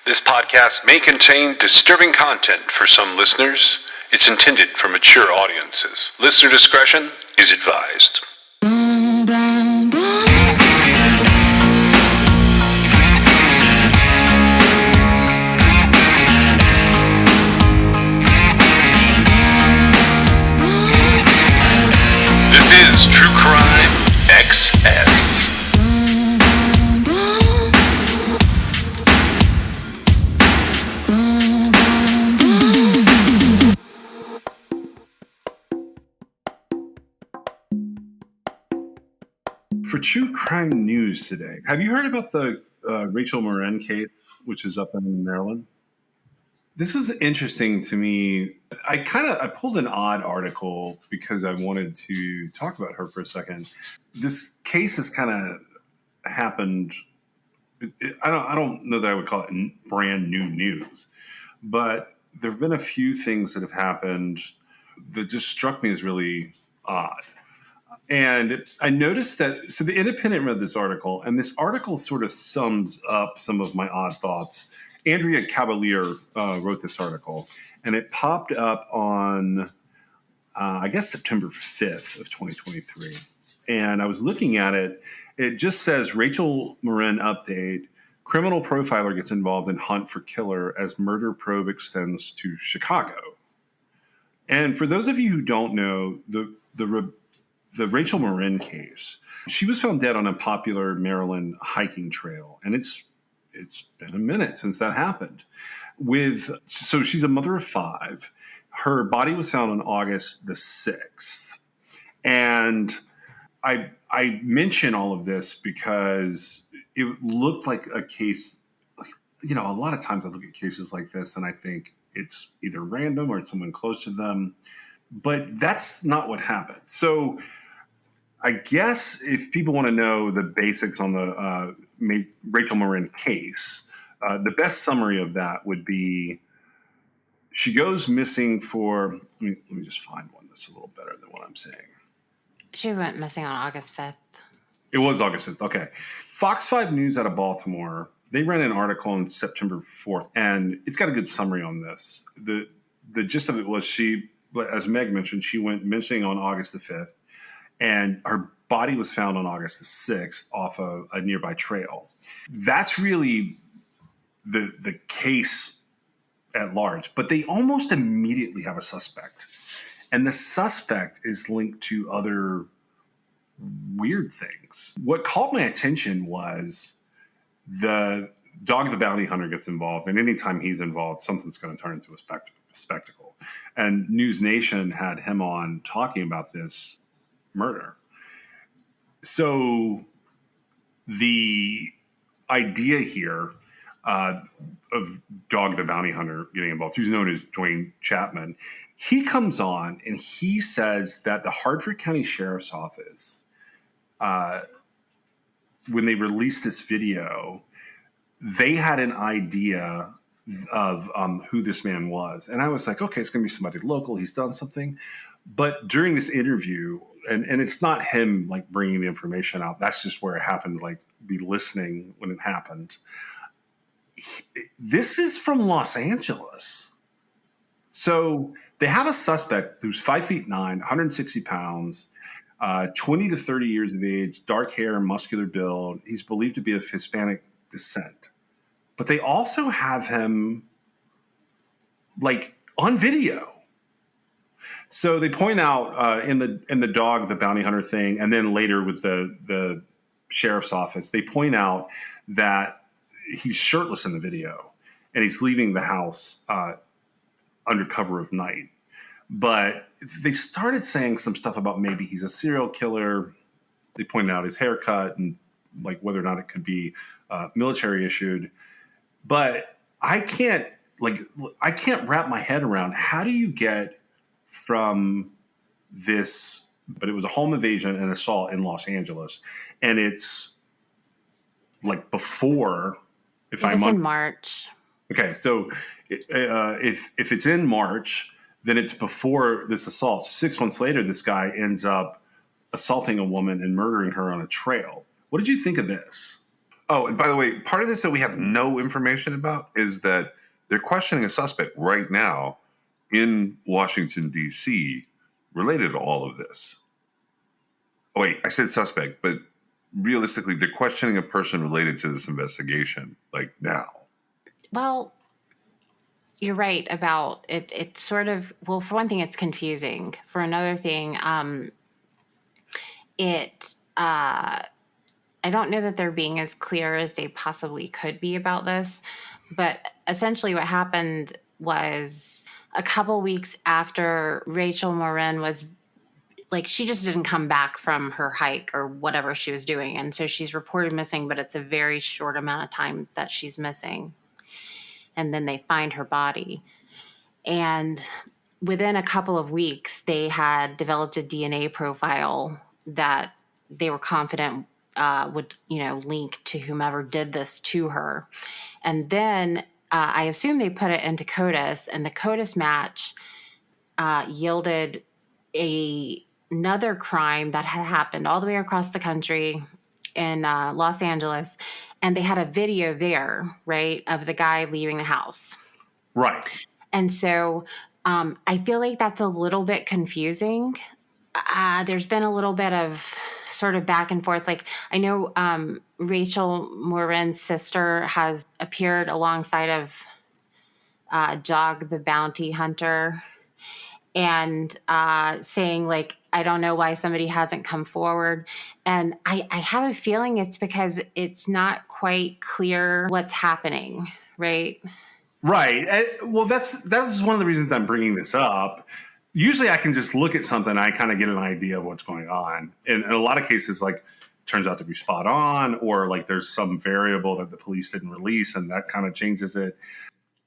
This podcast may contain disturbing content for some listeners. It's intended for mature audiences. Listener discretion is advised. This is True Crime XS. For True Crime News today, have you heard about the Rachel Morin case, which is up in Maryland? This is interesting to me. I pulled an odd article because I wanted to talk about her for a second. This case has kind of happened. I don't know that I would call it brand new news, but there have been a few things that have happened that just struck me as really odd. And I noticed that, so the Independent read this article, and this article sort of sums up some of my odd thoughts. Andrea Cavalier wrote this article, and it popped up on, I guess, September 5th of 2023. And I was looking at it. It just says, Rachel Morin update, criminal profiler gets involved in hunt for killer as murder probe extends to Chicago. And for those of you who don't know, the Rachel Morin case, she was found dead on a popular Maryland hiking trail. And it's been a minute since that happened. So she's a mother of 5. Her body was found on August the 6th. And I mention all of this because it looked like a case, a lot of times I look at cases like this and I think it's either random or it's someone close to them. But that's not what happened. So I guess if people want to know the basics on the Rachel Morin case, the best summary of that would be she goes missing for, let me just find one that's a little better than what I'm saying. She went missing on August 5th. It was August 5th. Okay. Fox 5 News out of Baltimore, they ran an article on September 4th, and it's got a good summary on this. The gist of it was she, as Meg mentioned, she went missing on August the 5th. And her body was found on August the 6th off a nearby trail. That's really the case at large. But they almost immediately have a suspect. And the suspect is linked to other weird things. What caught my attention was the dog the bounty hunter gets involved. And anytime he's involved, something's going to turn into a spectacle. And News Nation had him on talking about this murder. So the idea here of Dog the Bounty Hunter getting involved, who's known as Dwayne Chapman, he comes on and he says that the Hartford County Sheriff's Office, when they released this video, they had an idea of who this man was. And I was like, okay, it's going to be somebody local. He's done something. But during this interview, and it's not him like bringing the information out. That's just where it happened. Like be listening when it happened. This is from Los Angeles. So they have a suspect who's 5'9", 160 pounds, 20 to 30 years of age, dark hair, muscular build. He's believed to be of Hispanic descent, but they also have him like on video. So they point out in the dog, the bounty hunter thing, and then later with the sheriff's office, they point out that he's shirtless in the video and he's leaving the house under cover of night. But they started saying some stuff about maybe he's a serial killer. They pointed out his haircut and like whether or not it could be military issued. But I can't wrap my head around how do you get from this, but it was a home invasion and assault in Los Angeles. And it's like before, in March. Okay. So if it's in March, then it's before this assault. 6 months later, this guy ends up assaulting a woman and murdering her on a trail. What did you think of this? Oh, and by the way, part of this that we have no information about is that they're questioning a suspect right now in Washington, D.C. related to all of this. Oh, wait, I said suspect, but realistically, they're questioning a person related to this investigation, like now. Well, you're right about it. It's sort of, well, for one thing, it's confusing. For another thing, I don't know that they're being as clear as they possibly could be about this, but essentially what happened was a couple weeks after Rachel Morin was like, she just didn't come back from her hike or whatever she was doing. And so she's reported missing, but it's a very short amount of time that she's missing. And then they find her body. And within a couple of weeks, they had developed a DNA profile that they were confident would, link to whomever did this to her. And then I assume they put it into CODIS, and the CODIS match yielded another crime that had happened all the way across the country in Los Angeles. And they had a video there, right, of the guy leaving the house. Right. And so I feel like that's a little bit confusing. There's been a little bit of sort of back and forth. Like, I know Rachel Morin's sister has appeared alongside of Dog the Bounty Hunter and saying, like, I don't know why somebody hasn't come forward. And I have a feeling it's because it's not quite clear what's happening, right? Right. Well, that's one of the reasons I'm bringing this up. Usually I can just look at something and I kind of get an idea of what's going on. And in a lot of cases, like, turns out to be spot on, or like there's some variable that the police didn't release and that kind of changes it.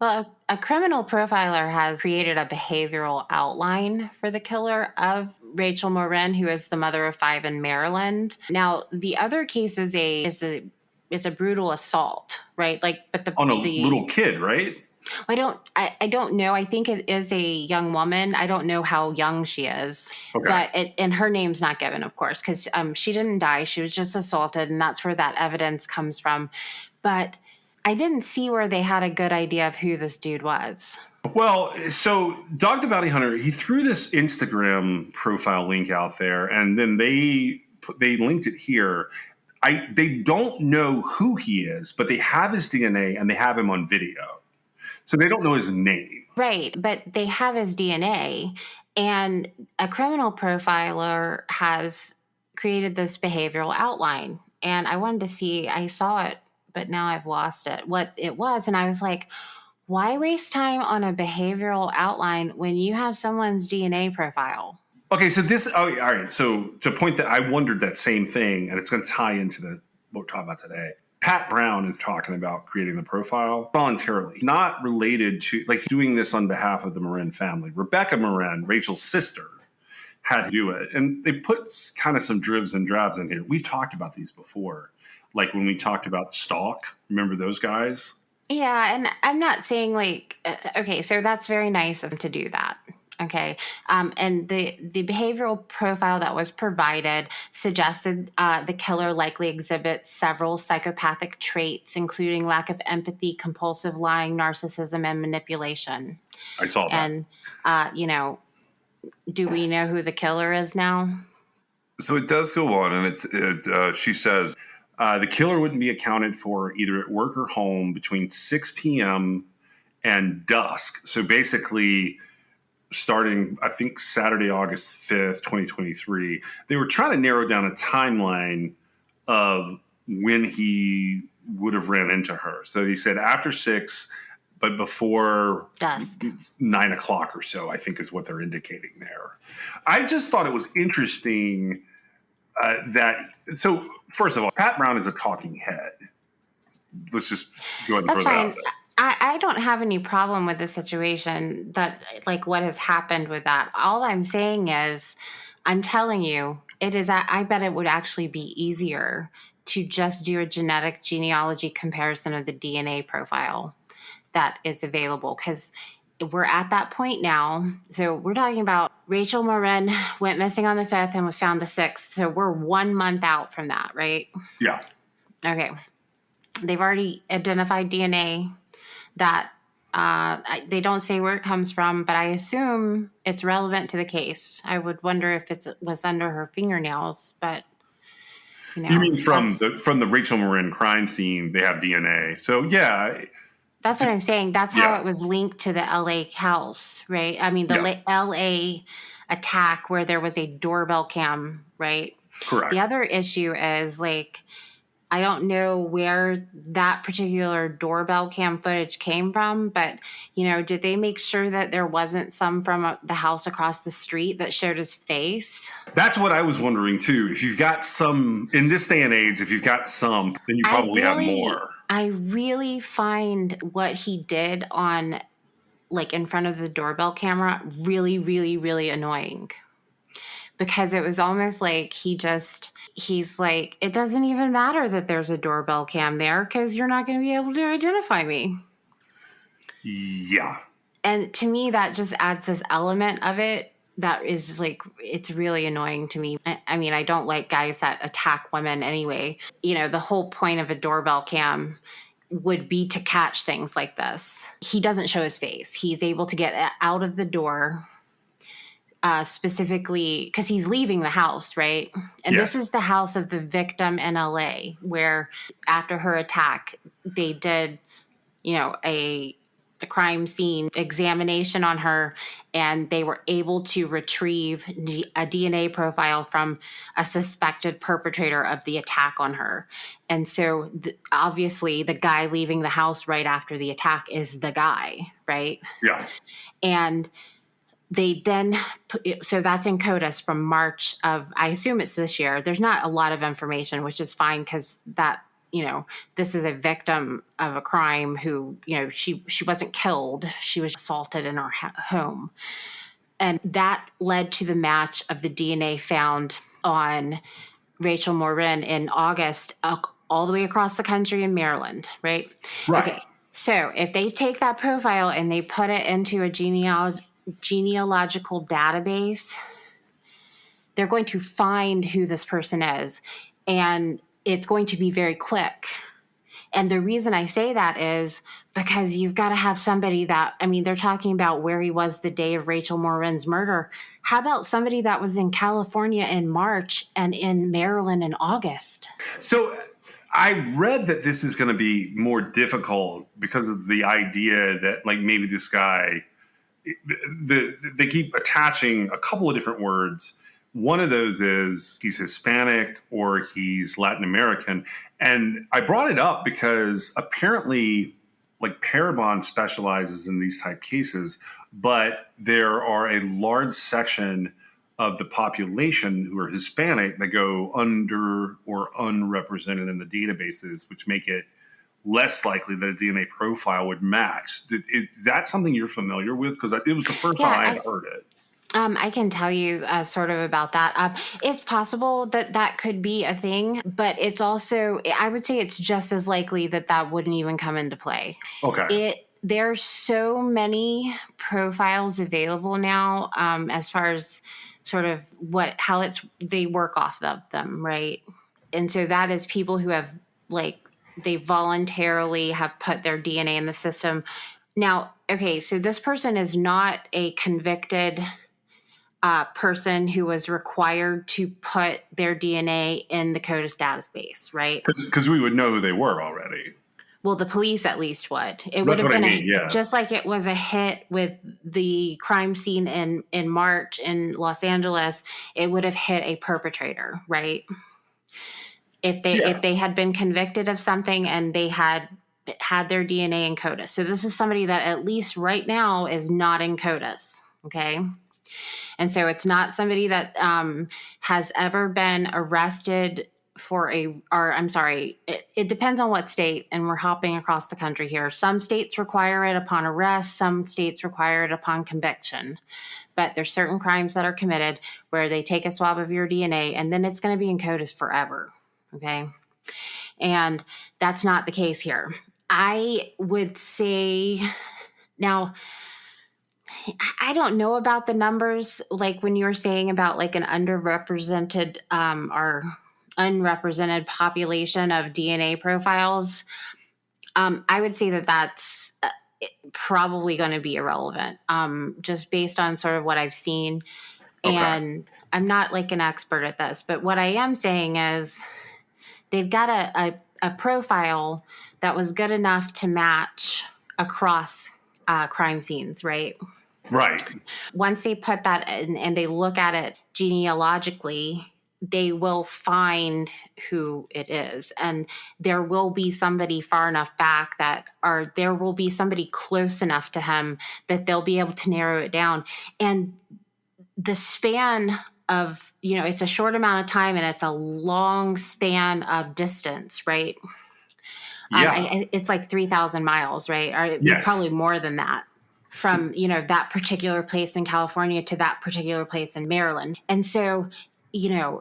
Well, a criminal profiler has created a behavioral outline for the killer of Rachel Morin, who is the mother of 5 in Maryland. Now, the other case is a brutal assault, right? Like, but on a little kid, right? I don't know. I think it is a young woman. I don't know how young she is. Okay. But and her name's not given, of course, because she didn't die. She was just assaulted, and that's where that evidence comes from. But I didn't see where they had a good idea of who this dude was. Well, so Dog the Bounty Hunter, he threw this Instagram profile link out there, and then they linked it here. They don't know who he is, but they have his DNA and they have him on video. So they don't know his name. Right, but they have his DNA, and a criminal profiler has created this behavioral outline. And I wanted to see, I saw it, but now I've lost it, what it was. And I was like, why waste time on a behavioral outline when you have someone's DNA profile? Okay, so all right. So to point that, I wondered that same thing, and it's going to tie into what we're talking about today. Pat Brown is talking about creating the profile voluntarily, not related to, like, doing this on behalf of the Morin family. Rebecca Morin, Rachel's sister, had to do it. And they put kind of some dribs and drabs in here. We've talked about these before. Like when we talked about Stalk, remember those guys? Yeah, and I'm not saying like, okay, so that's very nice of them to do that. Okay. And the behavioral profile that was provided suggested the killer likely exhibits several psychopathic traits, including lack of empathy, compulsive lying, narcissism, and manipulation. I saw that. And, do we know who the killer is now? So it does go on, and she says the killer wouldn't be accounted for either at work or home between 6 p.m. and dusk. So basically, starting, I think, Saturday, August 5th, 2023, they were trying to narrow down a timeline of when he would have ran into her. So he said after 6, but before dusk, 9 o'clock or so, I think is what they're indicating there. I just thought it was interesting so first of all, Pat Brown is a talking head. Let's just go ahead and throw that out there. I don't have any problem with the situation that, like, what has happened with that. All I'm saying is, I'm telling you, I bet it would actually be easier to just do a genetic genealogy comparison of the DNA profile that is available, because we're at that point now. So we're talking about Rachel Morin went missing on the 5th and was found the 6th. So we're 1 month out from that, right? Yeah. Okay. They've already identified DNA that they don't say where it comes from, but I assume it's relevant to the case. I would wonder if it was under her fingernails, but You mean from that's the Rachel Marin crime scene? They have DNA. So yeah, what I'm saying. That's how yeah, it was linked to the LA house, right? I mean, yeah, the LA attack where there was a doorbell cam, right? The correct. other issue is like, I don't know where that particular doorbell cam footage came from, but did they make sure that there wasn't some from the house across the street that showed his face? That's what I was wondering too. If you've got some in this day and age, if you've got some, then you probably have more. I really find what he did on like in front of the doorbell camera really, really, really annoying, because it was almost like he's like, it doesn't even matter that there's a doorbell cam there because you're not going to be able to identify me. Yeah. And to me, that just adds this element of it that is just like, it's really annoying to me. I mean, I don't like guys that attack women anyway. The whole point of a doorbell cam would be to catch things like this. He doesn't show his face. He's able to get out of the door specifically because he's leaving the house, right? And Yes. this is the house of the victim in LA, where after her attack, they did, a crime scene examination on her, and they were able to retrieve a DNA profile from a suspected perpetrator of the attack on her. And so obviously the guy leaving the house right after the attack is the guy, right? Yeah. And they then so that's in CODIS from March of, I assume it's this year. There's not a lot of information, which is fine because that, this is a victim of a crime who, she wasn't killed. She was assaulted in her home. And that led to the match of the DNA found on Rachel Morin in August, all the way across the country in Maryland, right? Right. Okay. So if they take that profile and they put it into a genealogical database, they're going to find who this person is, and it's going to be very quick. And the reason I say that is because you've got to have somebody that, I mean, they're talking about where he was the day of Rachel Morin's murder. How about somebody that was in California in March and in Maryland in August? So I read that this is going to be more difficult because of the idea that like maybe this guy, they keep attaching a couple of different words. One of those is he's Hispanic or he's Latin American. And I brought it up because apparently like Parabon specializes in these type cases, but there are a large section of the population who are Hispanic that go under or unrepresented in the databases, which make it less likely that a DNA profile would match. Is that something you're familiar with? Because it was the first time I had heard it. I can tell you sort of about that. It's possible that that could be a thing, but it's also, I would say it's just as likely that that wouldn't even come into play. Okay. There's so many profiles available now as far as sort of how they work off of them, right? And so that is people who have they voluntarily have put their DNA in the system. Now, okay, so this person is not a convicted person who was required to put their DNA in the CODIS database, right? Because we would know who they were already. Well, the police at least would. It That's would have been yeah. Just like it was a hit with the crime scene in March in Los Angeles, it would have hit a perpetrator, right? If they had been convicted of something and they had their DNA in CODIS. So this is somebody that at least right now is not in CODIS, okay? And so it's not somebody that has ever been arrested it depends on what state, and we're hopping across the country here. Some states require it upon arrest, some states require it upon conviction. But there's certain crimes that are committed where they take a swab of your DNA and then it's going to be in CODIS forever, okay? And that's not the case here. I would say, now, I don't know about the numbers, like when you were saying about like an underrepresented or unrepresented population of DNA profiles, I would say that that's probably going to be irrelevant, just based on sort of what I've seen. Okay. And I'm not like an expert at this, but what I am saying is they've got a profile that was good enough to match across crime scenes, right? Right. Once they put that in and they look at it genealogically, they will find who it is. And there will be somebody far enough back or there will be somebody close enough to him that they'll be able to narrow it down. And the span of, it's a short amount of time and it's a long span of distance, right? Yeah. It's like 3,000 miles, right? Or Yes. probably more than that. From, that particular place in California to that particular place in Maryland. And so,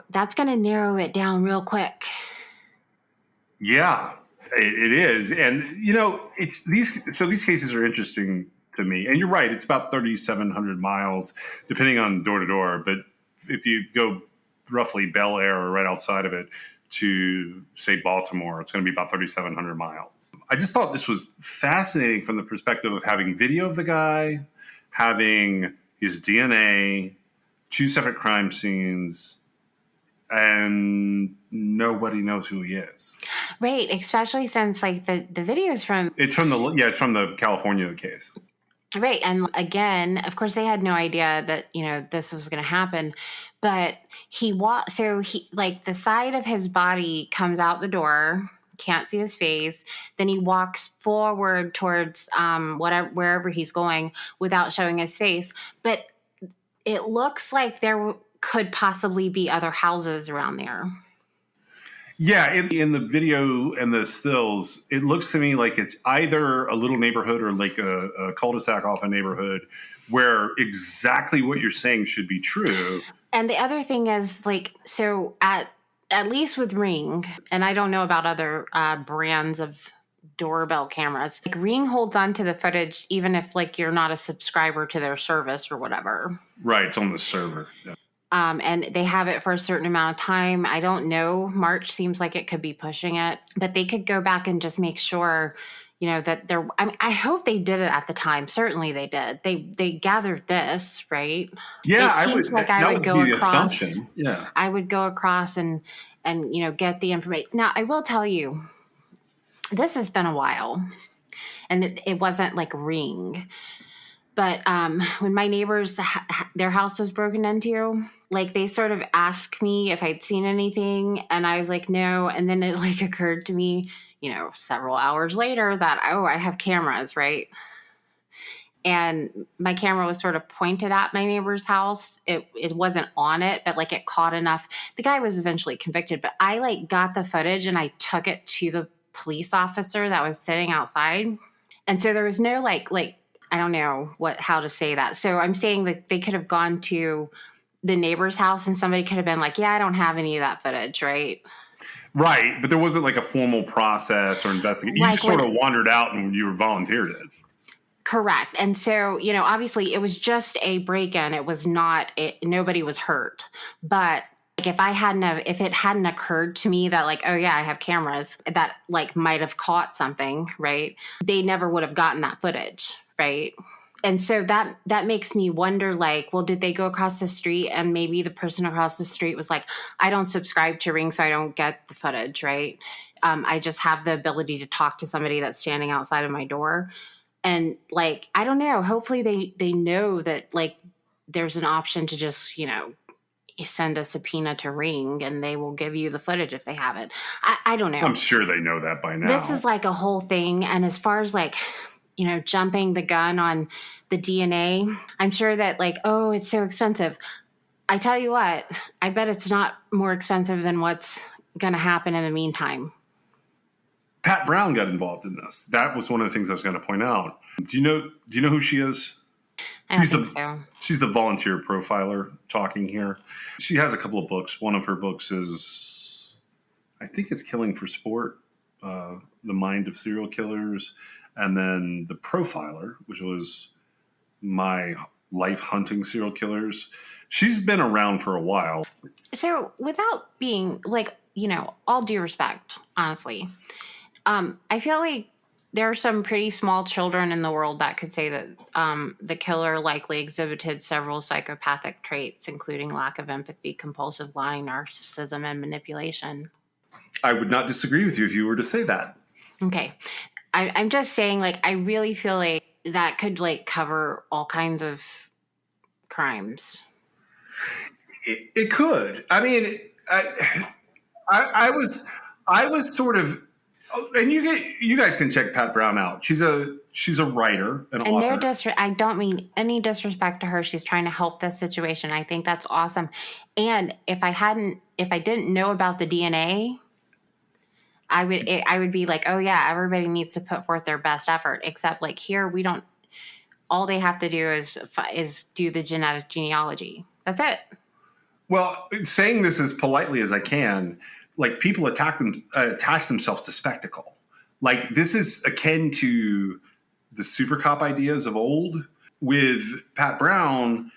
that's going to narrow it down real quick. Yeah, it is. And, it's these cases are interesting to me. And you're right. It's about 3,700 miles, depending on door to door. But if you go roughly Bel Air or right outside of it to, say, Baltimore, it's going to be about 3,700 miles. I just thought this was fascinating from the perspective of having video of the guy, having his DNA, 2 separate crime scenes, and nobody knows who he is. Right, especially since like the videos from it's from the California case. Right. And again, of course they had no idea that, this was going to happen, but he like the side of his body comes out the door, can't see his face. Then he walks forward towards wherever he's going without showing his face. But it looks like there could possibly be other houses around there. Yeah, in the video and the stills, it looks to me like it's either a little neighborhood or like a cul-de-sac off a neighborhood where exactly what you're saying should be true. And the other thing is, like, so at least with Ring, and I don't know about other brands of doorbell cameras, like Ring holds on to the footage even if like you're not a subscriber to their service or whatever. Right, it's on the server. Yeah. And they have it for a certain amount of time. I don't know. March seems like it could be pushing it, but they could go back and just make sure, that they're. I hope they did it at the time. Certainly they did. They gathered this, right? Yeah, it seems like I would go across. Yeah, I would go across and get the information. Now I will tell you, this has been a while, and it wasn't like Ring. But when my neighbors, their house was broken into, like they sort of asked me if I'd seen anything, and I was like, no. And then it like occurred to me, several hours later that, I have cameras, right? And my camera was sort of pointed at my neighbor's house. It wasn't on it, but like it caught enough. The guy was eventually convicted, but I like got the footage and I took it to the police officer that was sitting outside. And so there was no like I don't know how to say that. So I'm saying that they could have gone to the neighbor's house and somebody could have been like, yeah, I don't have any of that footage, right? Right, but there wasn't like a formal process or investigation. You just sort of wandered out and you volunteered it. Correct. And so, obviously it was just a break-in. It was not, nobody was hurt. But like if it hadn't occurred to me that like, oh yeah, I have cameras that like might have caught something, right? They never would have gotten that footage. Right. And so that makes me wonder, like, well, did they go across the street and maybe the person across the street was like, I don't subscribe to Ring, so I don't get the footage. Right. I just have the ability to talk to somebody that's standing outside of my door. And like, I don't know. Hopefully they know that like there's an option to just, send a subpoena to Ring and they will give you the footage if they have it. I don't know. I'm sure they know that by now. This is like a whole thing. And as far as like, jumping the gun on the DNA. I'm sure that like, oh, it's so expensive. I tell you what, I bet it's not more expensive than what's going to happen in the meantime. Pat Brown got involved in this. That was one of the things I was going to point out. Do you know who she is? I don't think so. She's the volunteer profiler talking here. She has a couple of books. One of her books is, I think it's Killing for Sport, The Mind of Serial Killers. And then The Profiler, which was my life hunting serial killers. She's been around for a while. So without being like, all due respect, honestly, I feel like there are some pretty small children in the world that could say that the killer likely exhibited several psychopathic traits, including lack of empathy, compulsive lying, narcissism, and manipulation. I would not disagree with you if you were to say that. Okay. I'm just saying, like, I really feel like that could, like, cover all kinds of crimes. It could. I mean, I was sort of, and you guys can check Pat Brown out. She's a writer, an And author. I don't mean any disrespect to her. She's trying to help this situation. I think that's awesome. And if I didn't know about the DNA, I would be like, oh yeah, everybody needs to put forth their best effort. Except like here, we don't. All they have to do is do the genetic genealogy. That's it. Well, saying this as politely as I can, like people attach themselves to spectacle. Like this is akin to the super cop ideas of old. With Pat Brown,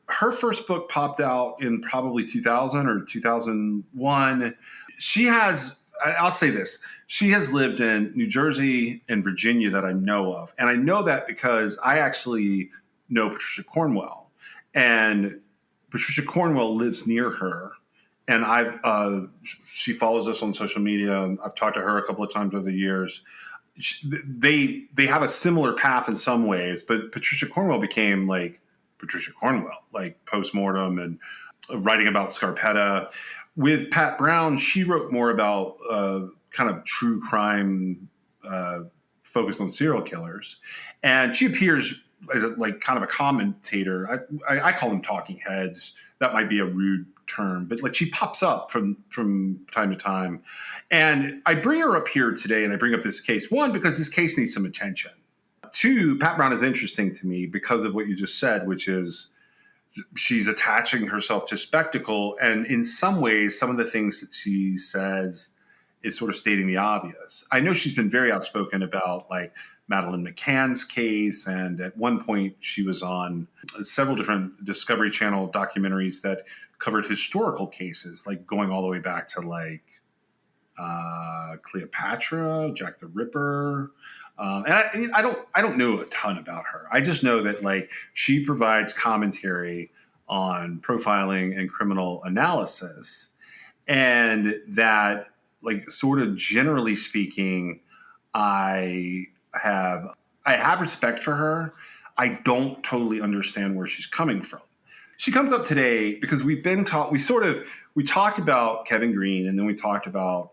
her first book popped out in probably 2000 or 2001. She has, I'll say this, she has lived in New Jersey and Virginia that I know of. And I know that because I actually know Patricia Cornwell. And Patricia Cornwell lives near her. And she follows us on social media. And I've talked to her a couple of times over the years. They have a similar path in some ways, but Patricia Cornwell became like Patricia Cornwell, like postmortem and writing about Scarpetta. With Pat Brown, she wrote more about kind of true crime focused on serial killers, and she appears as like kind of a commentator. I call them talking heads. That might be a rude term, but like she pops up from time to time. And I bring her up here today, and I bring up this case, one, because this case needs some attention. Two, Pat Brown is interesting to me because of what you just said, which is she's attaching herself to spectacle. And in some ways, some of the things that she says is sort of stating the obvious. I know she's been very outspoken about like Madeleine McCann's case. And at one point she was on several different Discovery Channel documentaries that covered historical cases, like going all the way back to like Cleopatra, Jack the Ripper. And I don't know a ton about her. I just know that like she provides commentary on profiling and criminal analysis, and that like sort of generally speaking, I have respect for her. I don't totally understand where she's coming from. She comes up today because we've been taught. We talked about Kevin Green, and then we talked about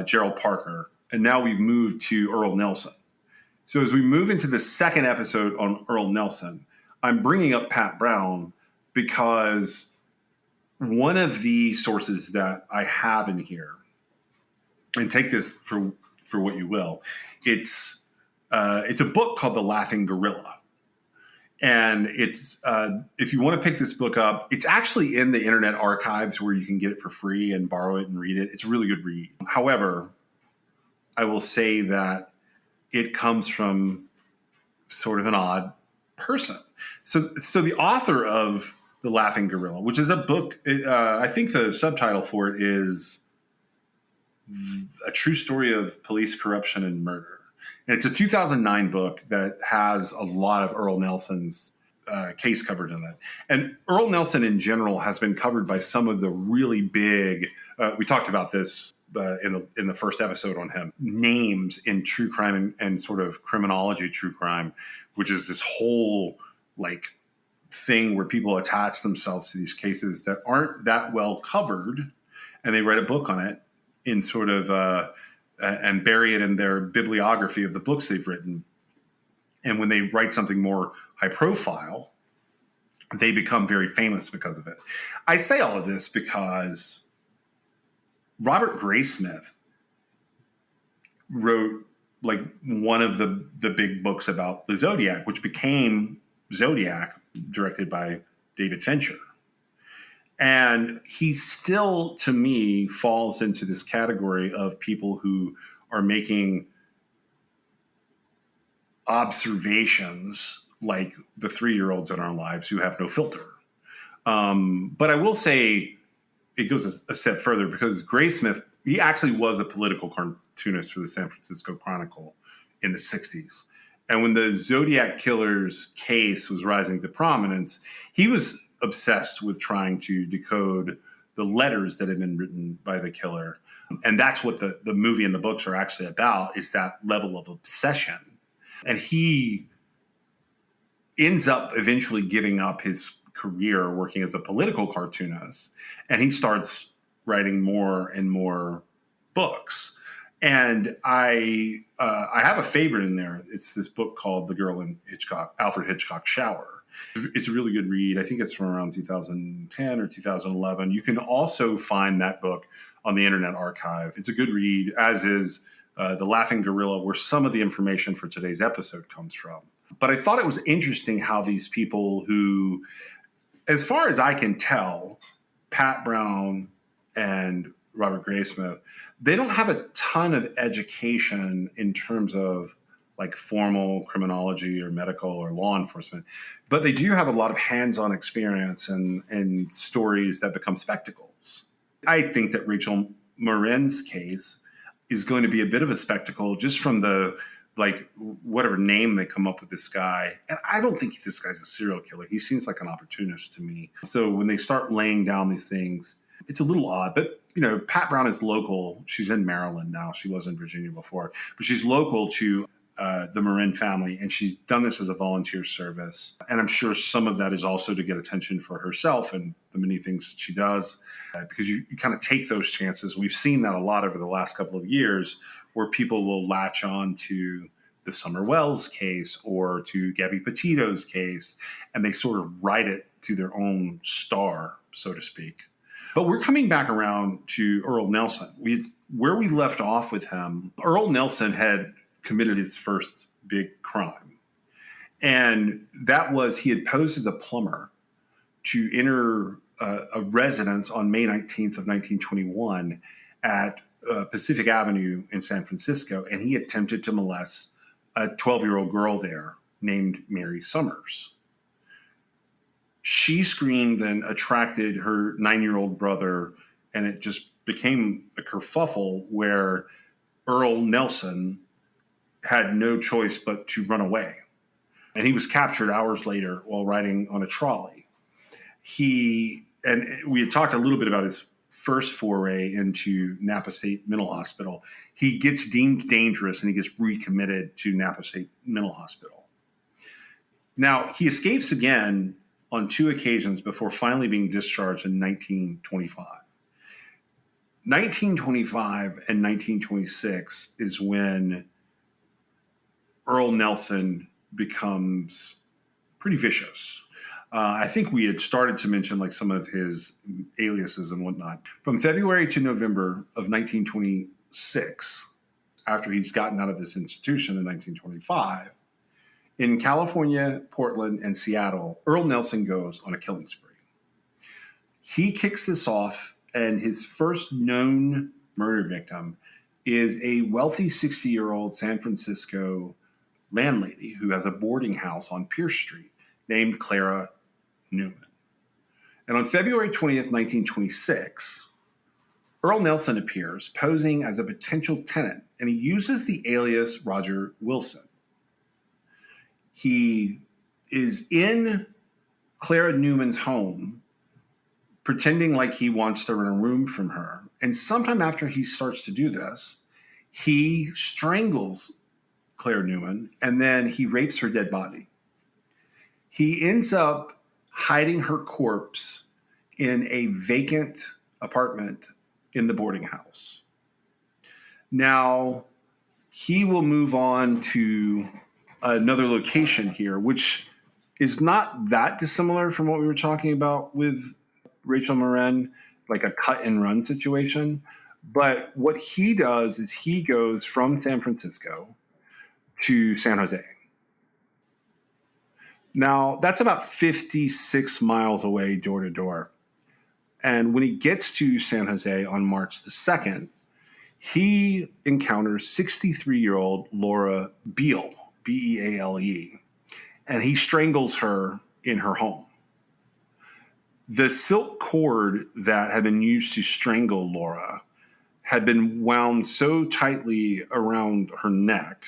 Gerald Parker, and now we've moved to Earl Nelson. So as we move into the second episode on Earl Nelson, I'm bringing up Pat Brown because one of the sources that I have in here, and take this for what you will, it's a book called The Laughing Gorilla. And it's if you want to pick this book up, it's actually in the Internet Archives where you can get it for free and borrow it and read it. It's a really good read. However, I will say that it comes from sort of an odd person. So the author of The Laughing Gorilla, which is a book, I think the subtitle for it is A True Story of Police Corruption and Murder. And it's a 2009 book that has a lot of Earl Nelson's case covered in it. And Earl Nelson in general has been covered by some of the really big, we talked about this in the first episode on him, names in true crime and sort of criminology true crime, which is this whole like thing where people attach themselves to these cases that aren't that well covered, and they write a book on it in sort of and bury it in their bibliography of the books they've written. And when they write something more high profile, they become very famous because of it. I say all of this because Robert Graysmith wrote like one of the big books about the Zodiac, which became Zodiac, directed by David Fincher. And he still, to me, falls into this category of people who are making observations like the 3-year-olds in our lives who have no filter. But I will say, it goes a step further because Graysmith, he actually was a political cartoonist for the San Francisco Chronicle in the 60s. And when the Zodiac Killer's case was rising to prominence, he was obsessed with trying to decode the letters that had been written by the killer. And that's what the movie and the books are actually about, is that level of obsession. And he ends up eventually giving up his career working as a political cartoonist, and he starts writing more and more books. And I have a favorite in there. It's this book called The Girl in Alfred Hitchcock's Shower. It's a really good read. I think it's from around 2010 or 2011. You can also find that book on the Internet Archive. It's a good read, as is The Laughing Gorilla, where some of the information for today's episode comes from. But I thought it was interesting how these people who, as far as I can tell, Pat Brown and Robert Graysmith, they don't have a ton of education in terms of like formal criminology or medical or law enforcement, but they do have a lot of hands-on experience and stories that become spectacles. I think that Rachel Marin's case is going to be a bit of a spectacle just from the like whatever name they come up with this guy. And I don't think this guy's a serial killer. He seems like an opportunist to me. So when they start laying down these things, it's a little odd. But, you know, Pat Brown is local. She's in Maryland now. She was in Virginia before. But she's local to the Marin family, and she's done this as a volunteer service. And I'm sure some of that is also to get attention for herself and the many things that she does, because you kind of take those chances. We've seen that a lot over the last couple of years, where people will latch on to the Summer Wells case or to Gabby Petito's case, and they sort of write it to their own star, so to speak. But we're coming back around to Earl Nelson. Where we left off with him, Earl Nelson had committed his first big crime. And that was, he had posed as a plumber to enter a residence on May 19th of 1921 at Pacific Avenue in San Francisco, and he attempted to molest a 12-year-old girl there named Mary Summers. She screamed and attracted her 9-year-old brother, and it just became a kerfuffle where Earl Nelson had no choice but to run away. And he was captured hours later while riding on a trolley. And we had talked a little bit about his first foray into Napa State Mental Hospital. He gets deemed dangerous and he gets recommitted to Napa State Mental Hospital. Now, he escapes again on 2 occasions before finally being discharged in 1925. 1925 and 1926 is when Earl Nelson becomes pretty vicious. I think we had started to mention like some of his aliases and whatnot. From February to November of 1926, after he's gotten out of this institution in 1925, in California, Portland, and Seattle, Earl Nelson goes on a killing spree. He kicks this off, and his first known murder victim is a wealthy 60-year-old San Francisco landlady who has a boarding house on Pierce Street named Clara Newman. And on February 20th, 1926, Earl Nelson appears posing as a potential tenant, and he uses the alias Roger Wilson. He is in Clara Newman's home, pretending like he wants to rent a room from her. And sometime after he starts to do this, he strangles Clara Newman, and then he rapes her dead body. He ends up hiding her corpse in a vacant apartment in the boarding house. Now, he will move on to another location here, which is not that dissimilar from what we were talking about with Rachel Marin, like a cut and run situation. But what he does is he goes from San Francisco to San Jose. Now, that's about 56 miles away door to door. And when he gets to San Jose on March the 2nd, he encounters 63-year-old Laura Beale, Beale, and he strangles her in her home. The silk cord that had been used to strangle Laura had been wound so tightly around her neck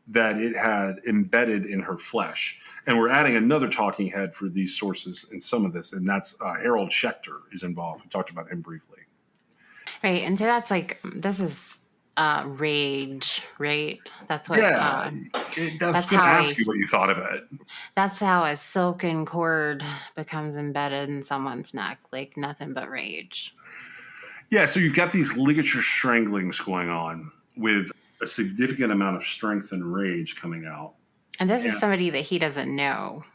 that it had embedded in her flesh. And we're adding another talking head for these sources in some of this, and that's Harold Schechter is involved. We talked about him briefly. Right. And so that's like, this is rage, right? That's what, Yeah, I was that's going to how ask you what you thought of it. that's how a silken cord becomes embedded in someone's neck, like nothing but rage. Yeah, so you've got these ligature stranglings going on with a significant amount of strength and rage coming out. And this is Yeah. somebody that he doesn't know.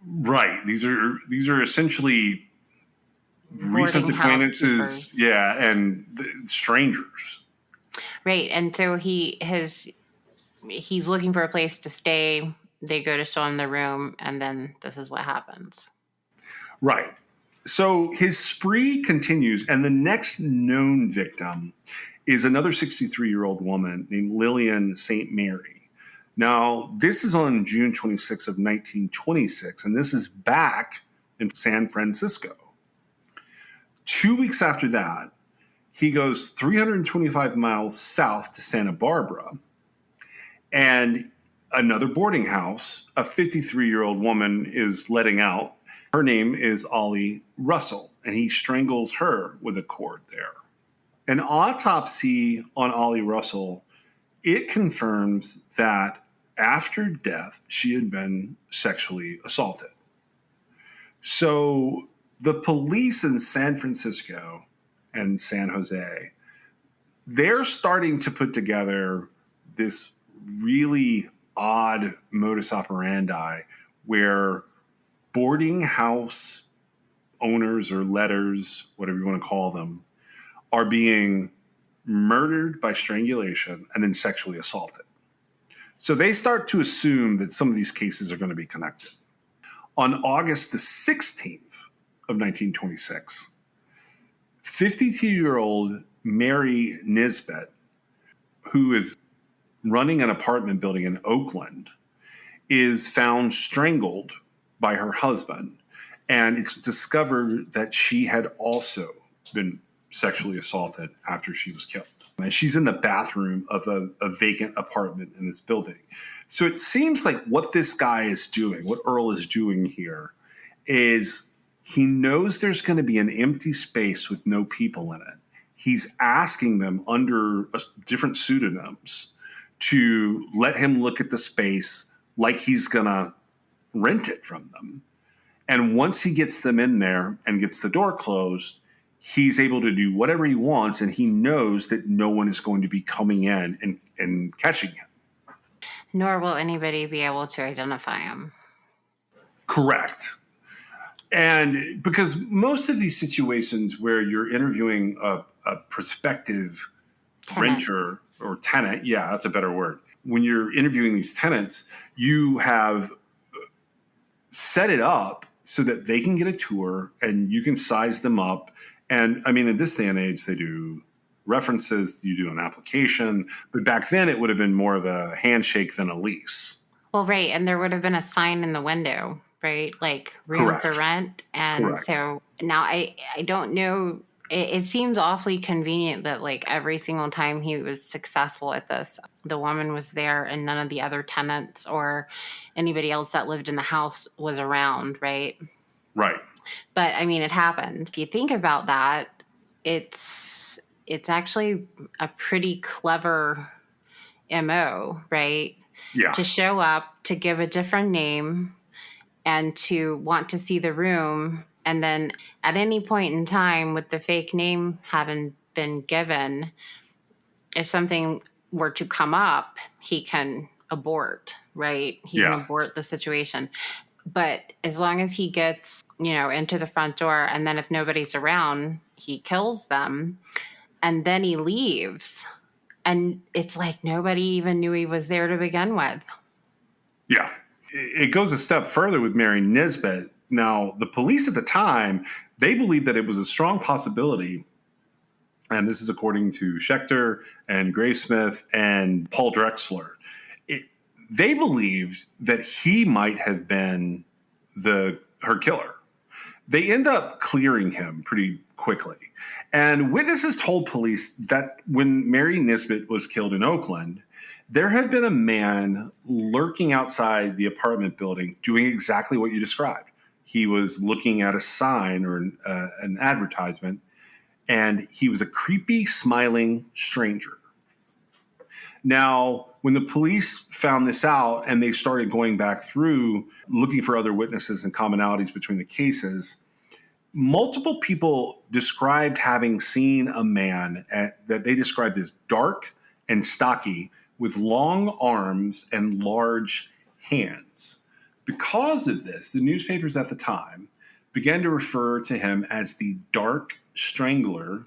Right. These are essentially recent Boarding acquaintances, housekeepers. yeah, and strangers. Right. And so he's looking for a place to stay. They go to show him the room, and then this is what happens. Right. So his spree continues, and the next known victim is another 63-year-old woman named Lillian St. Mary. Now, this is on June 26 of 1926, and this is back in San Francisco. 2 weeks after that, he goes 325 miles south to Santa Barbara, and another boarding house, a 53-year-old woman is letting out. Her name is Ollie Russell, and he strangles her with a cord there. An autopsy on Ollie Russell, it confirms that after death, she had been sexually assaulted. So the police in San Francisco and San Jose, they're starting to put together this really odd modus operandi where boarding house owners or letters, whatever you want to call them, are being murdered by strangulation and then sexually assaulted. So they start to assume that some of these cases are going to be connected. On August the 16th of 1926, 52-year-old Mary Nisbet, who is running an apartment building in Oakland, is found strangled by her husband. And it's discovered that she had also been sexually assaulted after she was killed. And she's in the bathroom of a vacant apartment in this building. So it seems like what this guy is doing, what Earl is doing here, is he knows there's going to be an empty space with no people in it. He's asking them under different pseudonyms to let him look at the space like he's going to rent it from them. And once he gets them in there and gets the door closed, he's able to do whatever he wants, and he knows that no one is going to be coming in and catching him. Nor will anybody be able to identify him. Correct. And because most of these situations where you're interviewing a prospective renter or tenant, yeah, that's a better word. When you're interviewing these tenants, you have set it up so that they can get a tour and you can size them up. And I mean, in this day and age, they do references, you do an application, but back then it would have been more of a handshake than a lease. Well, right. And there would have been a sign in the window, right? Like room Correct. for rent. And Correct. so now I don't know. It seems awfully convenient that like every single time he was successful at this, the woman was there and none of the other tenants or anybody else that lived in the house was around, right? Right. But I mean, it happened. If you think about that, it's actually a pretty clever MO, right? Yeah. To show up, to give a different name, and to want to see the room. And then at any point in time with the fake name having been given, if something were to come up, he can abort, right? He can abort the situation. But as long as he gets, into the front door, and then if nobody's around, he kills them, and then he leaves. And it's like nobody even knew he was there to begin with. Yeah. It goes a step further with Mary Nisbet. Now, the police at the time, they believed that it was a strong possibility, and this is according to Schechter and Graysmith and Paul Drexler. They believed that he might have been her killer. They end up clearing him pretty quickly. And witnesses told police that when Mary Nisbet was killed in Oakland, there had been a man lurking outside the apartment building doing exactly what you described. He was looking at a sign or an advertisement, and he was a creepy, smiling stranger. Now, when the police found this out and they started going back through looking for other witnesses and commonalities between the cases, multiple people described having seen a man that they described as dark and stocky with long arms and large hands. Because of this, the newspapers at the time began to refer to him as the Dark Strangler,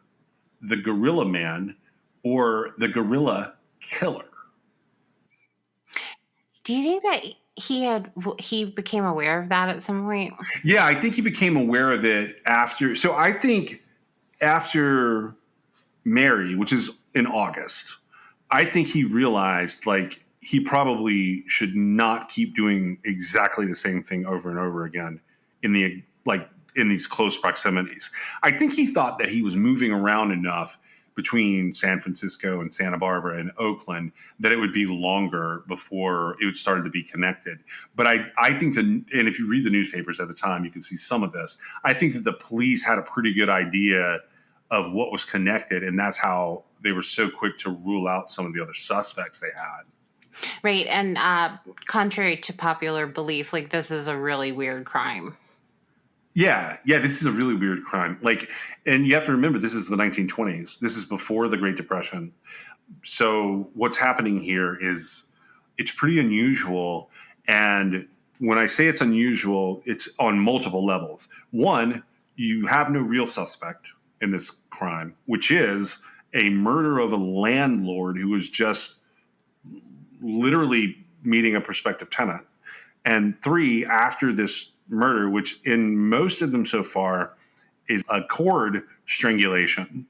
the Gorilla Man, or the Gorilla Killer. Do you think that he became aware of that at some point? Yeah, I think he became aware of it after. So I think after Mary, which is in August, I think he realized like he probably should not keep doing exactly the same thing over and over again in these close proximities. I think he thought that he was moving around enough between San Francisco and Santa Barbara and Oakland that it would be longer before it would start to be connected. But I think that, and if you read the newspapers at the time, you can see some of this. I think that the police had a pretty good idea of what was connected, and that's how they were so quick to rule out some of the other suspects they had. Right. And contrary to popular belief, like this is a really weird crime. Yeah, this is a really weird crime. And you have to remember, this is the 1920s. This is before the Great Depression. So what's happening here is it's pretty unusual. And when I say it's unusual, it's on multiple levels. One, you have no real suspect in this crime, which is a murder of a landlord who was just literally meeting a prospective tenant. And three, after this murder, which in most of them so far is a cord strangulation,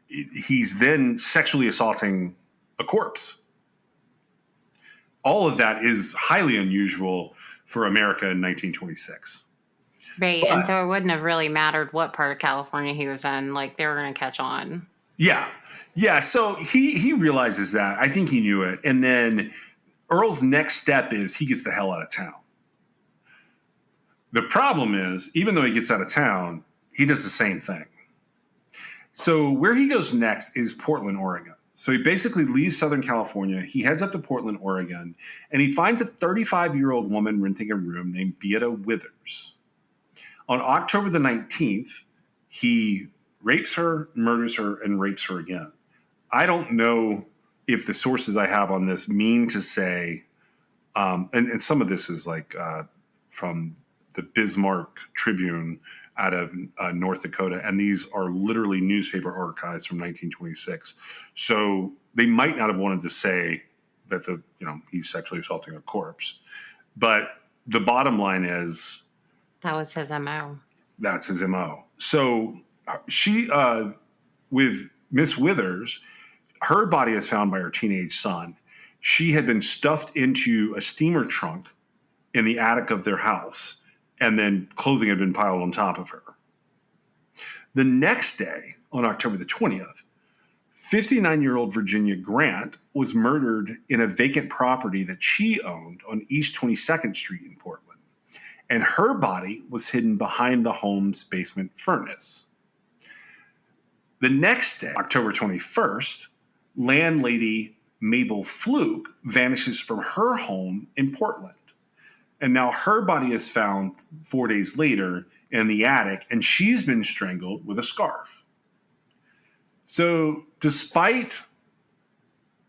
he's then sexually assaulting a corpse. All of that is highly unusual for America in 1926. Right. And so it wouldn't have really mattered what part of California he was in. Like they were going to catch on. Yeah. So he realizes that. I think he knew it. And then Earl's next step is he gets the hell out of town. The problem is, even though he gets out of town, he does the same thing. So where he goes next is Portland, Oregon. So he basically leaves Southern California. He heads up to Portland, Oregon, and he finds a 35-year-old woman renting a room named Beata Withers. On October the 19th, he rapes her, murders her, and rapes her again. I don't know if the sources I have on this mean to say, and some of this is from the Bismarck Tribune out of North Dakota, and these are literally newspaper archives from 1926. So they might not have wanted to say that he's sexually assaulting a corpse, but the bottom line is that was his MO. That's his MO. So she, with Miss Withers, her body is found by her teenage son. She had been stuffed into a steamer trunk in the attic of their house, and then clothing had been piled on top of her. The next day, on October the 20th, 59-year-old Virginia Grant was murdered in a vacant property that she owned on East 22nd Street in Portland, and her body was hidden behind the home's basement furnace. The next day, October 21st, landlady Mabel Fluke vanishes from her home in Portland. And now her body is found 4 days later in the attic, and she's been strangled with a scarf. So despite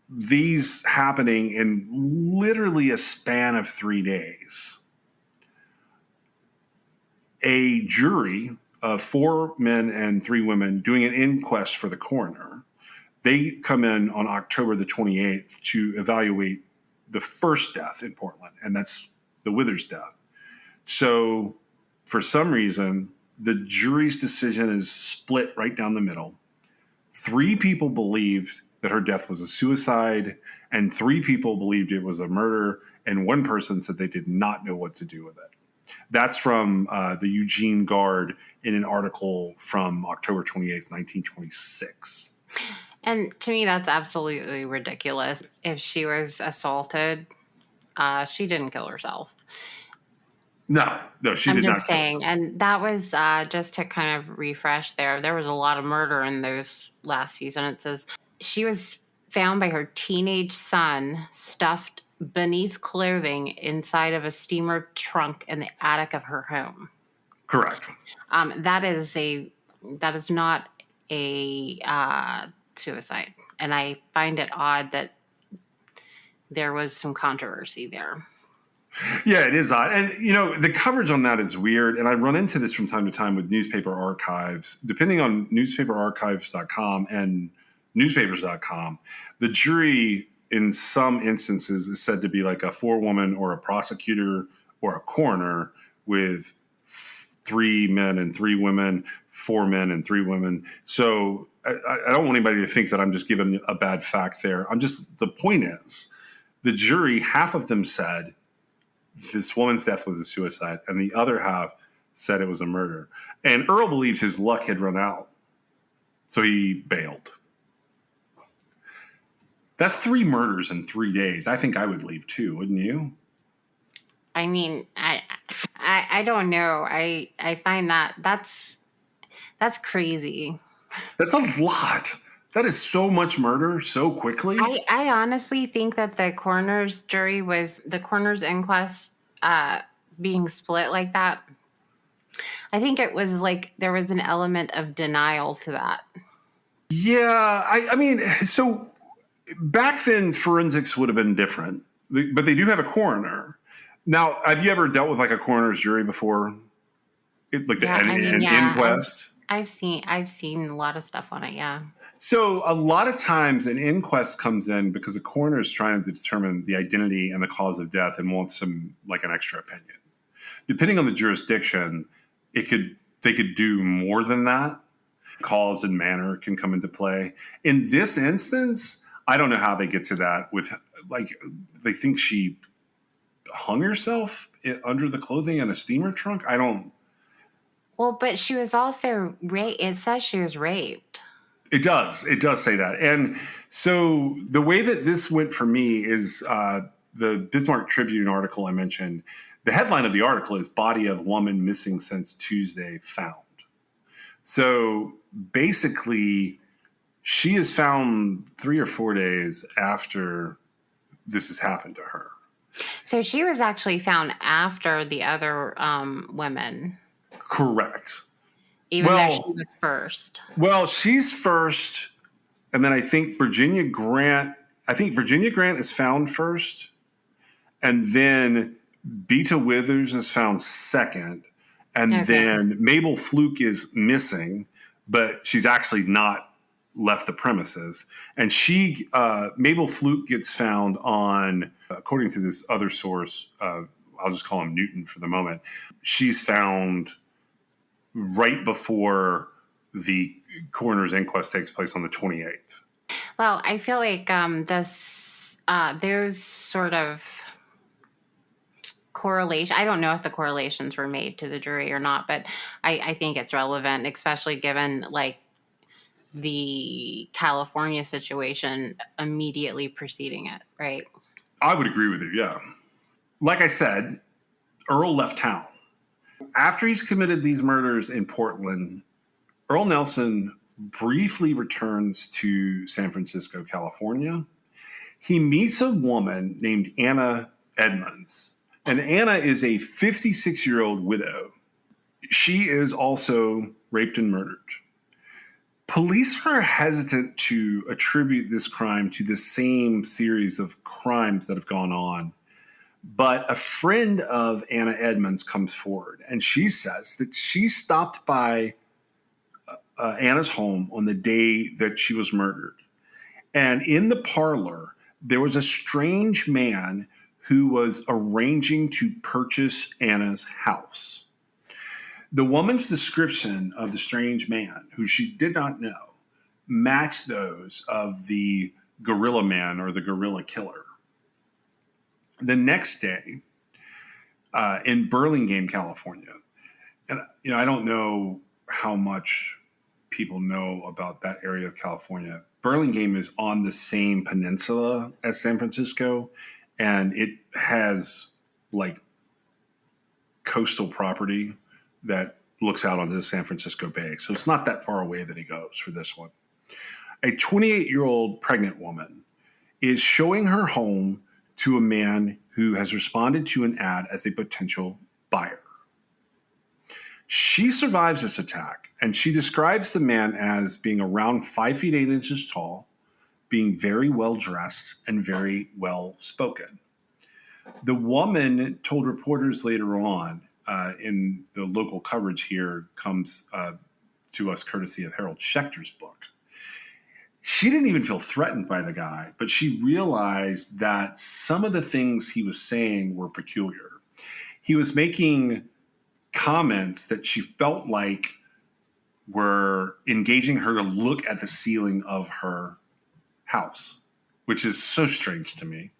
these happening in literally a span of 3 days, a jury of 4 men and 3 women doing an inquest for the coroner, they come in on October the 28th to evaluate the first death in Portland, and that's the Withers death. So for some reason, the jury's decision is split right down the middle. 3 people believed that her death was a suicide, and 3 people believed it was a murder, and 1 person said they did not know what to do with it. That's from the Eugene Guard in an article from October 28th, 1926. And to me, that's absolutely ridiculous. If she was assaulted, she didn't kill herself. No, she I'm did just not kill saying. herself. And that was just to kind of refresh there was a lot of murder in those last few sentences. She was found by her teenage son stuffed beneath clothing inside of a steamer trunk in the attic of her home. Correct. That is not a suicide, and I find it odd that there was some controversy there. Yeah, it is odd. And, the coverage on that is weird. And I run into this from time to time with newspaper archives. Depending on newspaperarchives.com and newspapers.com, the jury in some instances is said to be like a forewoman or a prosecutor or a coroner with 3 men and 3 women, 4 men and 3 women. So I don't want anybody to think that I'm just giving a bad fact there. The point is, the jury, half of them said this woman's death was a suicide, and the other half said it was a murder. And Earl believed his luck had run out, so he bailed. That's 3 murders in 3 days. I think I would leave too, wouldn't you? I mean, I don't know. I find that's crazy. That's a lot. That is so much murder so quickly. I honestly think that the coroner's inquest being split like that. I think it was like there was an element of denial to that. Yeah, I mean, so back then forensics would have been different, but they do have a coroner. Now, have you ever dealt with like a coroner's jury before? An inquest? I've seen a lot of stuff on it, yeah. So a lot of times an inquest comes in because the coroner is trying to determine the identity and the cause of death and wants some like an extra opinion. Depending on the jurisdiction, they could do more than that. Cause and manner can come into play. In this instance, I don't know how they get to that with like they think she hung herself under the clothing in a steamer trunk. I don't. Well, but she was also raped. It says she was raped. It does say that. And so the way that this went for me is the Bismarck Tribune article I mentioned. The headline of the article is "Body of Woman Missing Since Tuesday Found." So basically, she is found 3 or 4 days after this has happened to her. So she was actually found after the other women. Correct. Even though she was first. Well, she's first, and then I think Virginia Grant is found first, and then Beta Withers is found second, and then Mabel Fluke is missing, but she's actually not left the premises. And Mabel Fluke gets found on, according to this other source, I'll just call him Newton for the moment. She's found right before the coroner's inquest takes place on the 28th. Well, I feel like those sort of correlation. I don't know if the correlations were made to the jury or not, but I think it's relevant, especially given like the California situation immediately preceding it, right? I would agree with you, yeah. Like I said, Earl left town. After he's committed these murders in Portland, Earl Nelson briefly returns to San Francisco, California. He meets a woman named Anna Edmonds. And Anna is a 56-year-old widow. She is also raped and murdered. Police are hesitant to attribute this crime to the same series of crimes that have gone on. But a friend of Anna Edmonds comes forward, and she says that she stopped by Anna's home on the day that she was murdered. And in the parlor, there was a strange man who was arranging to purchase Anna's house. The woman's description of the strange man, who she did not know, matched those of the gorilla man or the gorilla killer. The next day, in Burlingame, California. And I don't know how much people know about that area of California. Burlingame is on the same peninsula as San Francisco, and it has like coastal property that looks out onto the San Francisco Bay. So it's not that far away that he goes for this one. A 28-year-old pregnant woman is showing her home to a man who has responded to an ad as a potential buyer. She survives this attack, and she describes the man as being around 5 feet 8 inches tall, being very well dressed, and very well spoken. The woman told reporters later on, in the local coverage here comes to us courtesy of Harold Schechter's book. She didn't even feel threatened by the guy, but she realized that some of the things he was saying were peculiar. He was making comments that she felt like were engaging her to look at the ceiling of her house, which is so strange to me.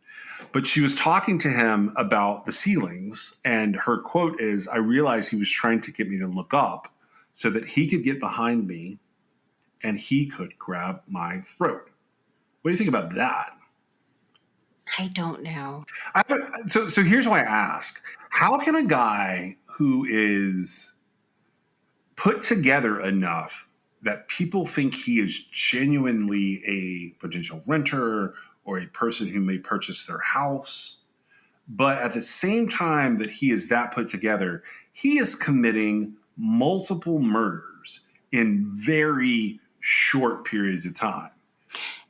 But she was talking to him about the ceilings, and her quote is, "I realized he was trying to get me to look up so that he could get behind me and he could grab my throat." What do you think about that? I don't know. So here's why I ask. How can a guy who is put together enough that people think he is genuinely a potential renter or a person who may purchase their house, but at the same time that he is that put together, he is committing multiple murders in very short periods of time?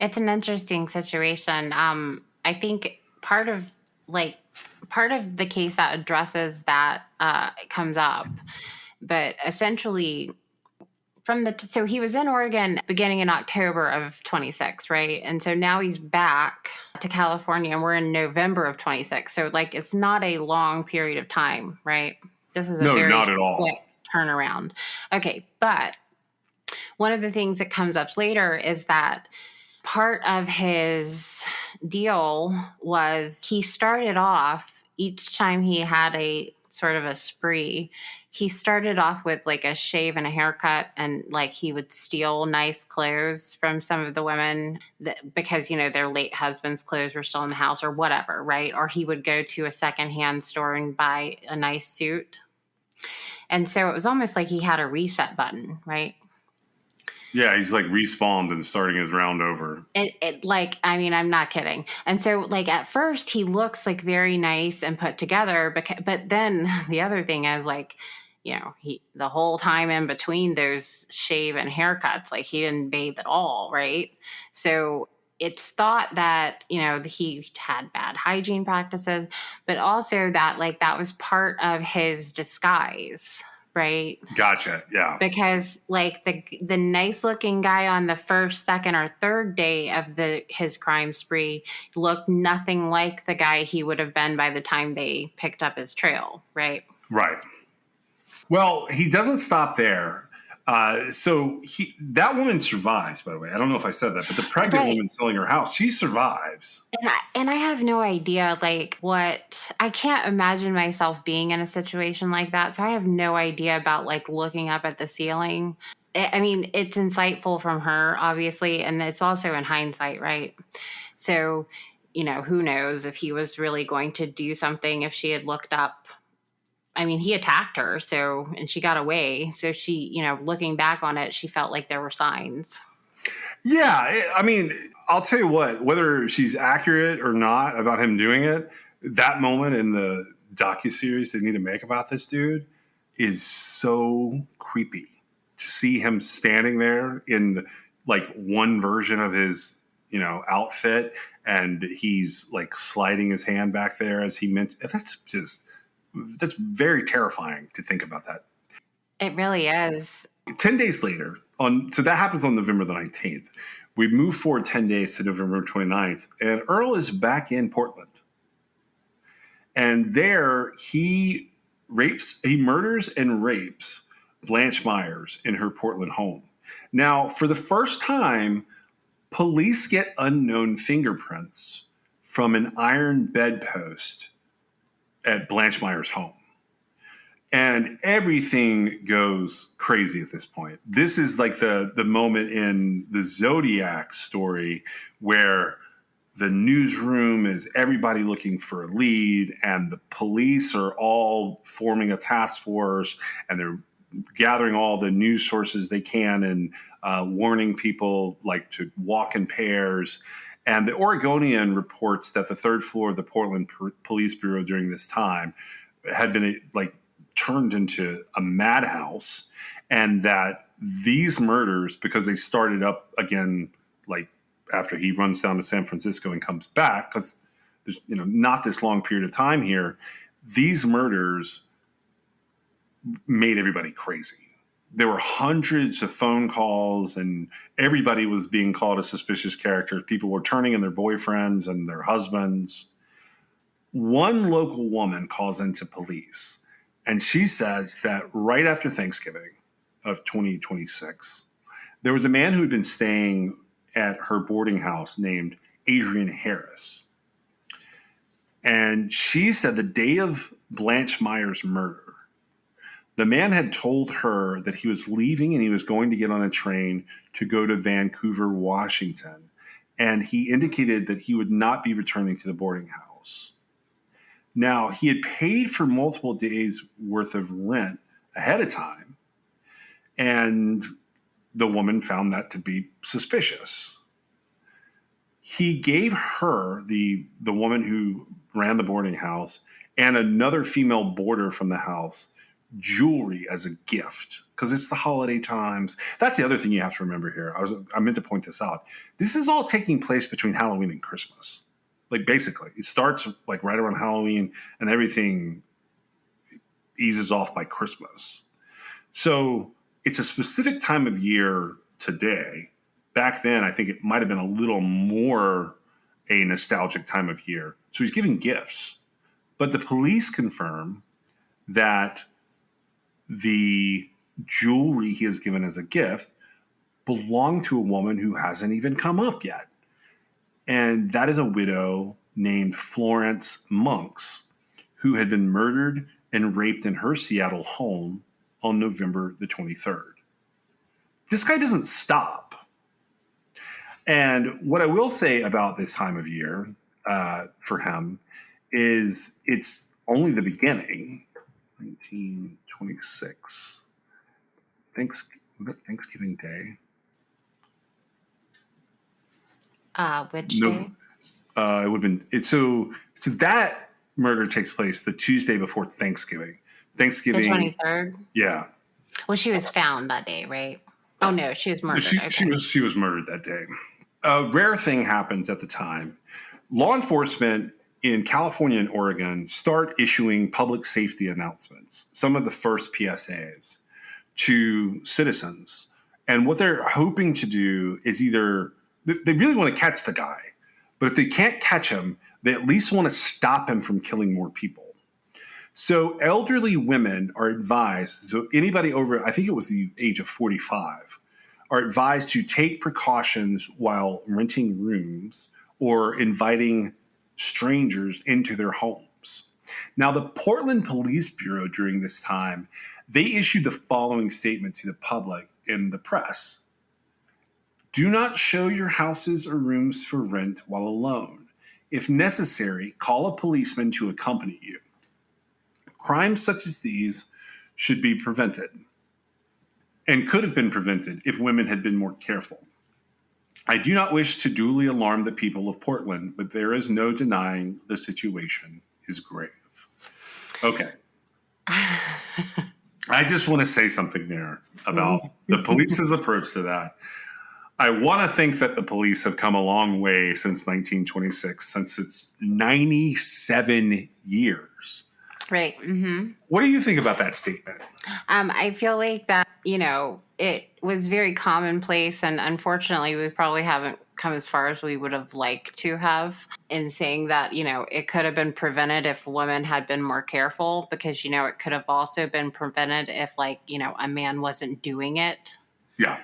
It's an interesting situation. I think part of the case that addresses that comes up, but essentially so he was in Oregon beginning in October of 26, right? And so now he's back to California, and we're in November of 26. So like it's not a long period of time, right? This is a very not at all. quick turnaround. Okay, but one of the things that comes up later is that part of his deal was he started off each time he had a sort of a spree. He started off with like a shave and a haircut, and like he would steal nice clothes from some of the women because, their late husband's clothes were still in the house or whatever, right? Or he would go to a secondhand store and buy a nice suit. And so it was almost like he had a reset button, right? Yeah, he's like respawned and starting his round over. I'm not kidding. And so like at first he looks like very nice and put together, but then the other thing is like, he the whole time in between those shave and haircuts, like he didn't bathe at all, right? So it's thought that, he had bad hygiene practices, but also that like that was part of his disguise. Right. Gotcha. Yeah. Because like the nice looking guy on the first, second, or third day of his crime spree looked nothing like the guy he would have been by the time they picked up his trail. Right. Right. Well, he doesn't stop there. So that woman survives, by the way. I don't know if I said that, but the pregnant woman selling her house, she survives. And I have no idea, I can't imagine myself being in a situation like that. So I have no idea about like looking up at the ceiling. I mean, it's insightful from her, obviously, and it's also in hindsight, right? So, who knows if he was really going to do something if she had looked up. I mean, he attacked her, and she got away. So she, looking back on it, she felt like there were signs. Yeah. I mean, I'll tell you what, whether she's accurate or not about him doing it, that moment in the docuseries they need to make about this dude is so creepy. To see him standing there in like one version of his, outfit, and he's like sliding his hand back there as he meant. That's very terrifying to think about that. It really is. 10 days later, so that happens on November the 19th. We move forward 10 days to November 29th, and Earl is back in Portland. And there he murders and rapes Blanche Myers in her Portland home. Now, for the first time, police get unknown fingerprints from an iron bedpost at Blanche Meyer's home. And everything goes crazy at this point. This is like the moment in the Zodiac story where the newsroom is everybody looking for a lead, and the police are all forming a task force, and they're gathering all the news sources they can and warning people like to walk in pairs. And the Oregonian reports that the third floor of the Portland Police Bureau during this time had been like turned into a madhouse, and that these murders, because they started up again like after he runs down to San Francisco and comes back, because there's not this long period of time here, these murders made everybody crazy. There were hundreds of phone calls, and everybody was being called a suspicious character. People were turning in their boyfriends and their husbands. One local woman calls into police, and she says that right after Thanksgiving of 2026, there was a man who had been staying at her boarding house named Adrian Harris. And she said the day of Blanche Meyer's murder, the man had told her that he was leaving and he was going to get on a train to go to Vancouver, Washington. And he indicated that he would not be returning to the boarding house. Now, he had paid for multiple days' worth of rent ahead of time, and the woman found that to be suspicious. He gave her, the woman who ran the boarding house, and another female boarder from the house, jewelry as a gift, because it's the holiday times. That's the other thing you have to remember here. I meant to point this out. This is all taking place between Halloween and Christmas. Like, basically, it starts like right around Halloween, and everything eases off by Christmas. So it's a specific time of year today. Back then, I think it might have been a little more a nostalgic time of year. So he's giving gifts. But the police confirm that the jewelry he has given as a gift belonged to a woman who hasn't even come up yet. And that is a widow named Florence Monks, who had been murdered and raped in her Seattle home on November the 23rd. This guy doesn't stop. And what I will say about this time of year for him is it's only the beginning. 1926. Thanksgiving Day. Which day? It would have been so that murder takes place the Tuesday before Thanksgiving. The 23rd? Yeah. Well, she was found that day, right? Oh no, she was murdered. She was murdered that day. A rare thing happens at the time. Law enforcement in California and Oregon start issuing public safety announcements, some of the first PSAs, to citizens. And what they're hoping to do is either they really want to catch the guy, but if they can't catch him, they at least want to stop him from killing more people. So elderly women are advised, so anybody over, I think it was the age of 45, are advised to take precautions while renting rooms or inviting strangers into their homes. Now, the Portland Police Bureau during this time, they issued the following statement to the public in the press. Do not show your houses or rooms for rent while alone. If necessary, call a policeman to accompany you. Crimes such as these should be prevented and could have been prevented if women had been more careful. I do not wish to duly alarm the people of Portland, but there is no denying the situation is grave. Okay. I just want to say something there about the police's approach to that. I want to think that the police have come a long way since 1926, since it's 97 years. Right. Mm-hmm. What do you think about that statement? I feel like that, it was very commonplace, and unfortunately, we probably haven't come as far as we would have liked to have in saying that, it could have been prevented if women had been more careful, because, it could have also been prevented if, a man wasn't doing it. Yeah.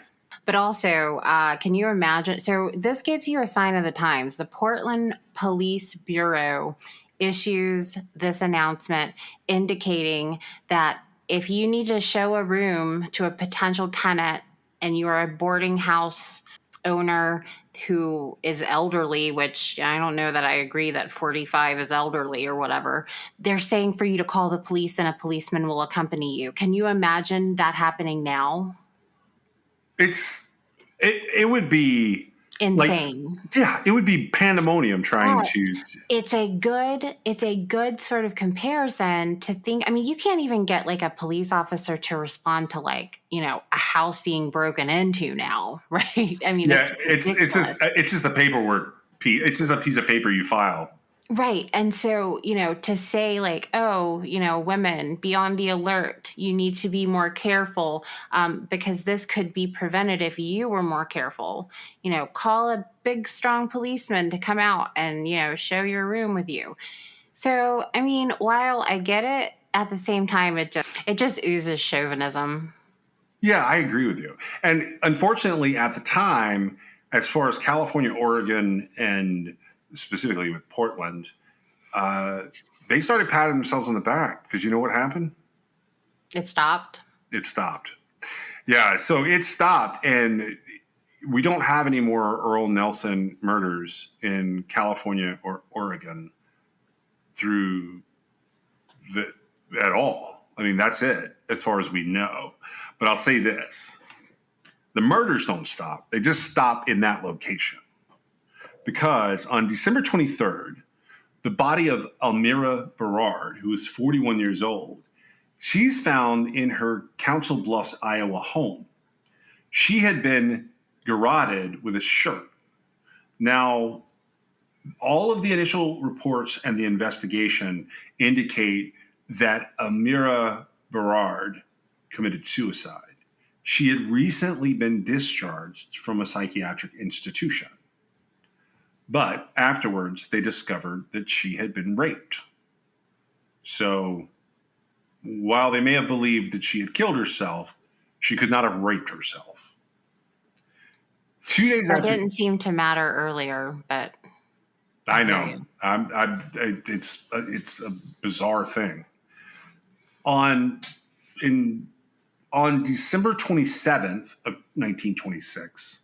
But also, can you imagine? So this gives you a sign of the times. The Portland Police Bureau issues this announcement indicating that if you need to show a room to a potential tenant and you're a boarding house owner who is elderly, which I don't know that I agree that 45 is elderly or whatever, they're saying for you to call the police and a policeman will accompany you. Can you imagine that happening now? It would be like, Insane. yeah, it would be pandemonium trying But to. it's a good sort of comparison to think. I mean, you can't even get like a police officer to respond to like, a house being broken into now, right? I mean, Yeah, it's it's ridiculous. just a paperwork piece. It's just a piece of paper you file. Right. And so, to say like, oh, women, be on the alert. You need to be more careful because this could be prevented if you were more careful. Call a big, strong policeman to come out and, show your room with you. So, I mean, while I get it, at the same time, it just oozes chauvinism. Yeah, I agree with you. And unfortunately, at the time, as far as California, Oregon, and specifically with Portland, uh, they started patting themselves on the back because you know what happened? It stopped. It stopped. Yeah, so it stopped, and we don't have any more Earl Nelson murders in California or Oregon through the at all. I mean, that's it as far as we know. But I'll say this: the murders don't stop; they just stop in that location. Because on December 23rd, the body of Almira Berard, who is 41 years old, she's found in her Council Bluffs, Iowa home. She had been garroted with a shirt. Now, all of the initial reports and the investigation indicate that Amira Berard committed suicide. She had recently been discharged from a psychiatric institution. But afterwards, they discovered that she had been raped. So while they may have believed that she had killed herself, she could not have raped herself. 2 days That after, didn't seem to matter earlier, but I I hear know, you. it's a bizarre thing. On in on December 27th of 1926,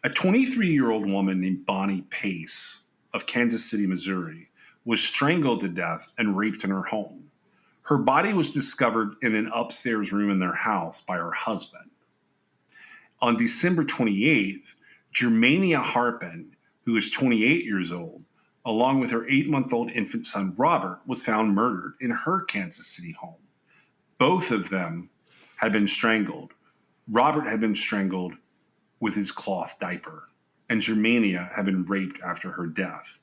a 23-year-old woman named Bonnie Pace of Kansas City, Missouri, was strangled to death and raped in her home. Her body was discovered in an upstairs room in their house by her husband. On December 28th, Germania Harpin, who is 28 years old, along with her 8-month-old infant son Robert, was found murdered in her Kansas City home. Both of them had been strangled. Robert had been strangled with his cloth diaper, and Germania had been raped after her death.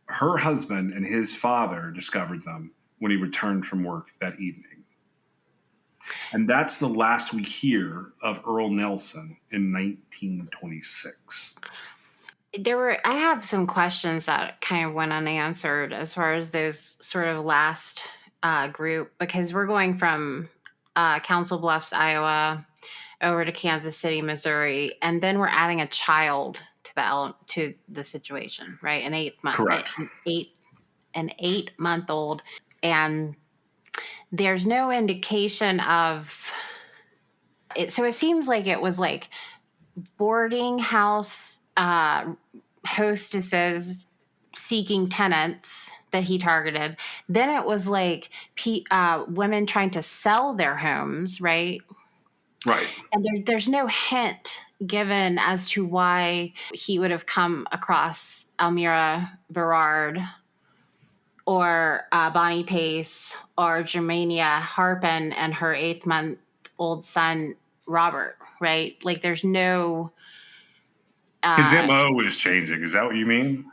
Her husband and his father discovered them when he returned from work that evening. And that's the last we hear of Earl Nelson in 1926. I have some questions that kind of went unanswered as far as those sort of last group, because we're going from Council Bluffs, Iowa, over to Kansas City, Missouri, and then we're adding a child to the situation, right? Correct. An 8-month old, and there's no indication of it. So it seems like it was like boarding house hostesses seeking tenants that he targeted. Then it was like women trying to sell their homes, right? Right. And there's no hint given as to why he would have come across Almira Berard or Bonnie Pace or Germania Harpin and her 8-month-old son Robert, right? Like there's no. His MO is changing. Is that what you mean?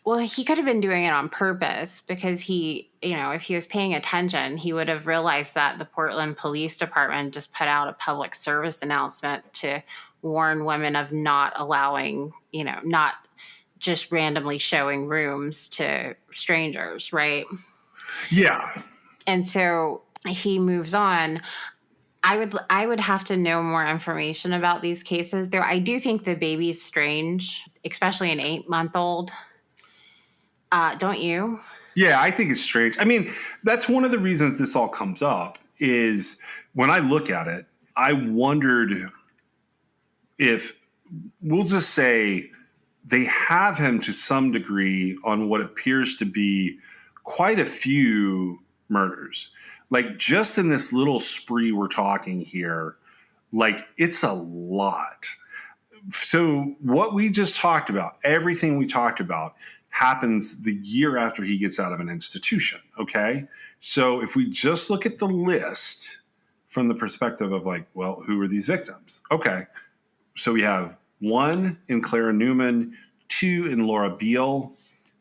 Well, he could have been doing it on purpose because if he was paying attention, he would have realized that the Portland Police Department just put out a public service announcement to warn women of not allowing, not just randomly showing rooms to strangers, right? Yeah. And so he moves on. I would have to know more information about these cases. Though I do think the baby's strange, especially an 8-month-old. Don't you? Yeah, I think it's strange. I mean, that's one of the reasons this all comes up is when I look at it, I wondered if we'll just say they have him to some degree on what appears to be quite a few murders. Like just in this little spree we're talking here, like it's a lot. So what we just talked about, everything we talked about happens the year after he gets out of an institution, okay? So if we just look at the list from the perspective of like, well, who are these victims? Okay. So we have 1 in Clara Newman, 2 in Laura Beale,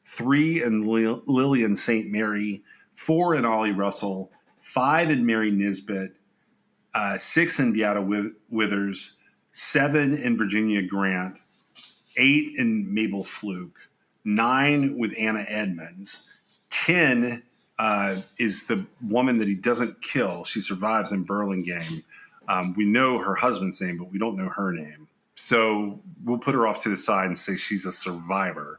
3 in Lillian St. Mary, 4 in Ollie Russell, 5 in Mary Nisbet, 6 in Beata Withers, 7 in Virginia Grant, 8 in Mabel Fluke, 9 with Anna Edmonds, 10 is the woman that he doesn't kill. She survives in Burlingame. We know her husband's name, but we don't know her name. So we'll put her off to the side and say she's a survivor.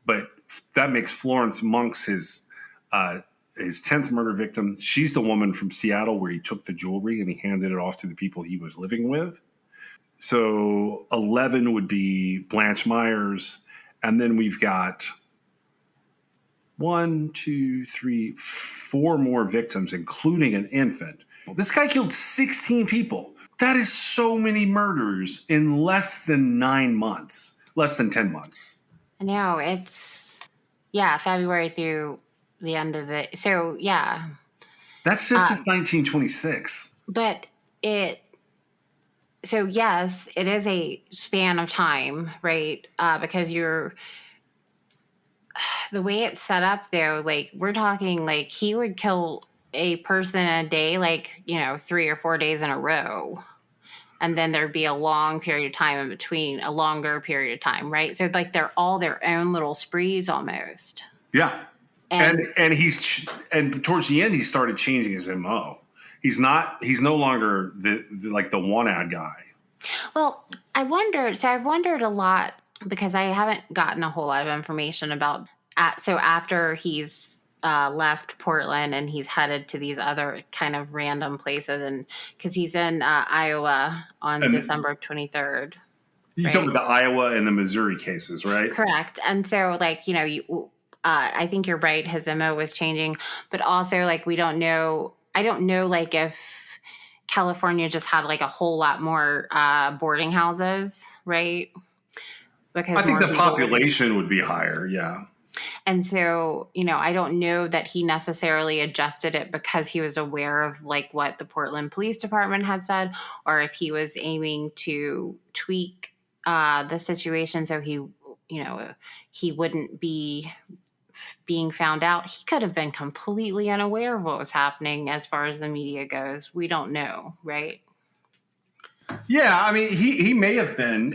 But that makes Florence Monks his 10th murder victim. She's the woman from Seattle where he took the jewelry and he handed it off to the people he was living with. So 11 would be Blanche Myers. And then we've got 1, 2, 3, 4 more victims, including an infant. This guy killed 16 people. That is so many murders in less than 9 months, less than 10 months. No, it's February through the end of the. So yeah, That's just since 1926. but it. So yes, it is a span of time, right? Because the way it's set up though, like we're talking like he would kill a person a day, like 3 or 4 days in a row. And then there'd be a long period of time in between, a longer period of time, right? So like they're all their own little sprees almost. Yeah. And towards the end he started changing his MO. He's no longer the one ad guy. Well, I've wondered a lot because I haven't gotten a whole lot of information about so after he's left Portland and he's headed to these other kind of random places, and because he's in Iowa on December 23rd. You're talking about the Iowa and the Missouri cases, right? Correct. And so, like, I think you're right. His MO was changing, but also, like, we don't know. I don't know, like, if California just had like a whole lot more boarding houses, right? Because I think the population would be higher, yeah. And so, I don't know that he necessarily adjusted it because he was aware of like what the Portland Police Department had said, or if he was aiming to tweak the situation so he wouldn't be being found out. He could have been completely unaware of what was happening as far as the media goes. We don't know, right? Yeah, I mean, he may have been.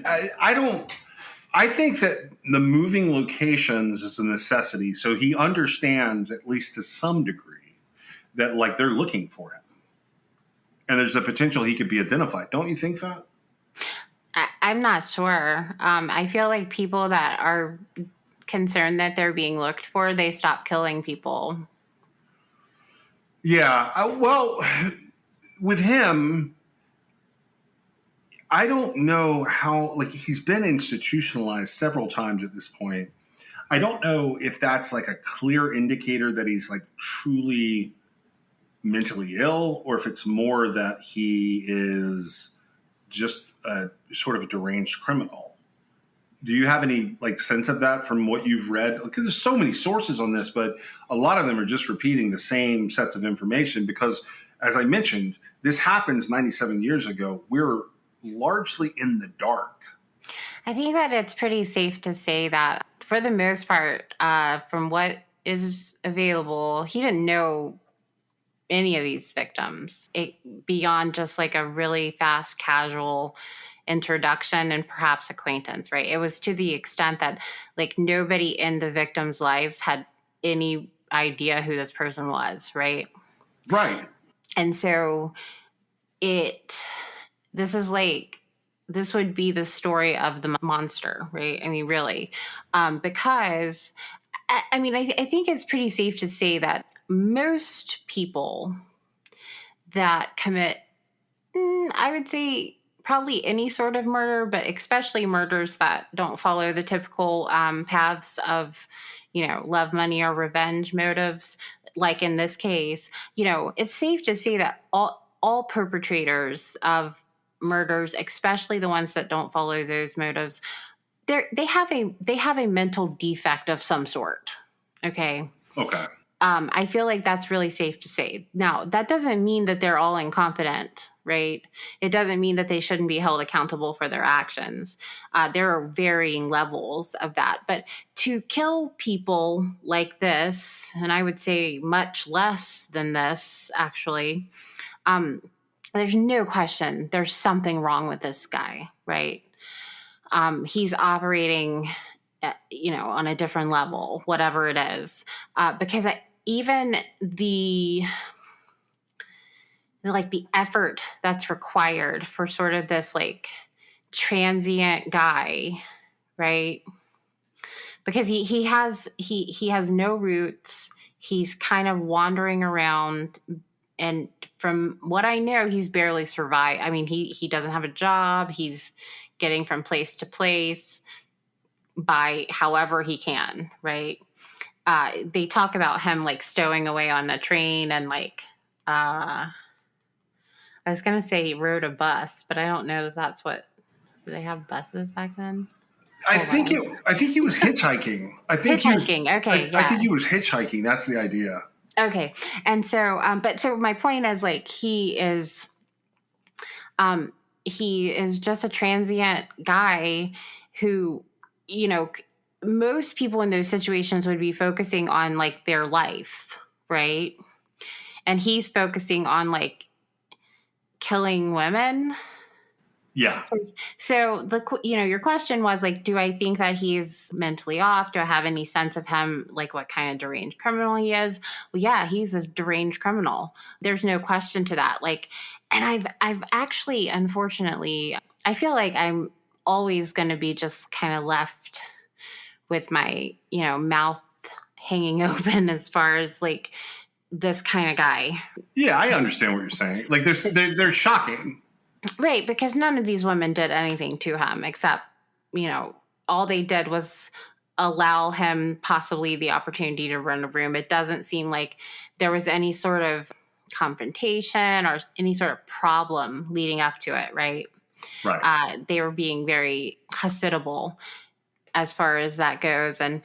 I think that the moving locations is a necessity, so he understands, at least to some degree, that like they're looking for him, and there's a potential he could be identified. Don't you think that? I'm not sure. I feel like people that are concerned that they're being looked for, they stop killing people. Yeah, well, with him, I don't know how, like, he's been institutionalized several times at this point. I don't know if that's like a clear indicator that he's like truly mentally ill, or if it's more that he is just a sort of a deranged criminal. Do you have any like sense of that from what you've read? Because there's so many sources on this, but a lot of them are just repeating the same sets of information because, as I mentioned, this happens 97 years ago. We're largely in the dark. I think that it's pretty safe to say that for the most part, from what is available, he didn't know any of these victims beyond just like a really fast, casual introduction and perhaps acquaintance, right? It was to the extent that like nobody in the victims' lives had any idea who this person was, right? Right. And so this would be the story of the monster, right? I mean, really, because I mean, I think it's pretty safe to say that most people that commit, I would say probably any sort of murder, but especially murders that don't follow the typical paths of, love, money, or revenge motives, like in this case, it's safe to say that all perpetrators of murders, especially the ones that don't follow those motives, they have a mental defect of some sort. Okay. Okay. I feel like that's really safe to say. Now, that doesn't mean that they're all incompetent, right? It doesn't mean that they shouldn't be held accountable for their actions. There are varying levels of that. But to kill people like this, and I would say much less than this, actually, there's no question there's something wrong with this guy, right? He's operating, on a different level, whatever it is, because even the effort that's required for sort of this transient guy, right? Because he has no roots. He's kind of wandering around, and from what I know, he's barely survived. I mean, he doesn't have a job. He's getting from place to place by however he can, right? They talk about him stowing away on a train and I was going to say he rode a bus, but I don't know that that's what, do they have buses back then? I think he was hitchhiking. Hitchhiking, okay, yeah. I think he was hitchhiking. That's the idea. Okay. And so, so my point is he is just a transient guy who, most people in those situations would be focusing on their life, right? And he's focusing on killing women. Yeah. So your question was do I think that he's mentally off? Do I have any sense of him, what kind of deranged criminal he is? Well, yeah, he's a deranged criminal. There's no question to that. And I've actually, unfortunately, I feel like I'm always going to be just kind of left with my, mouth hanging open as far as this kind of guy. Yeah, I understand what you're saying. They're shocking. Right, because none of these women did anything to him except, all they did was allow him possibly the opportunity to run a room. It doesn't seem like there was any sort of confrontation or any sort of problem leading up to it, right? Right. They were being very hospitable as far as that goes. And,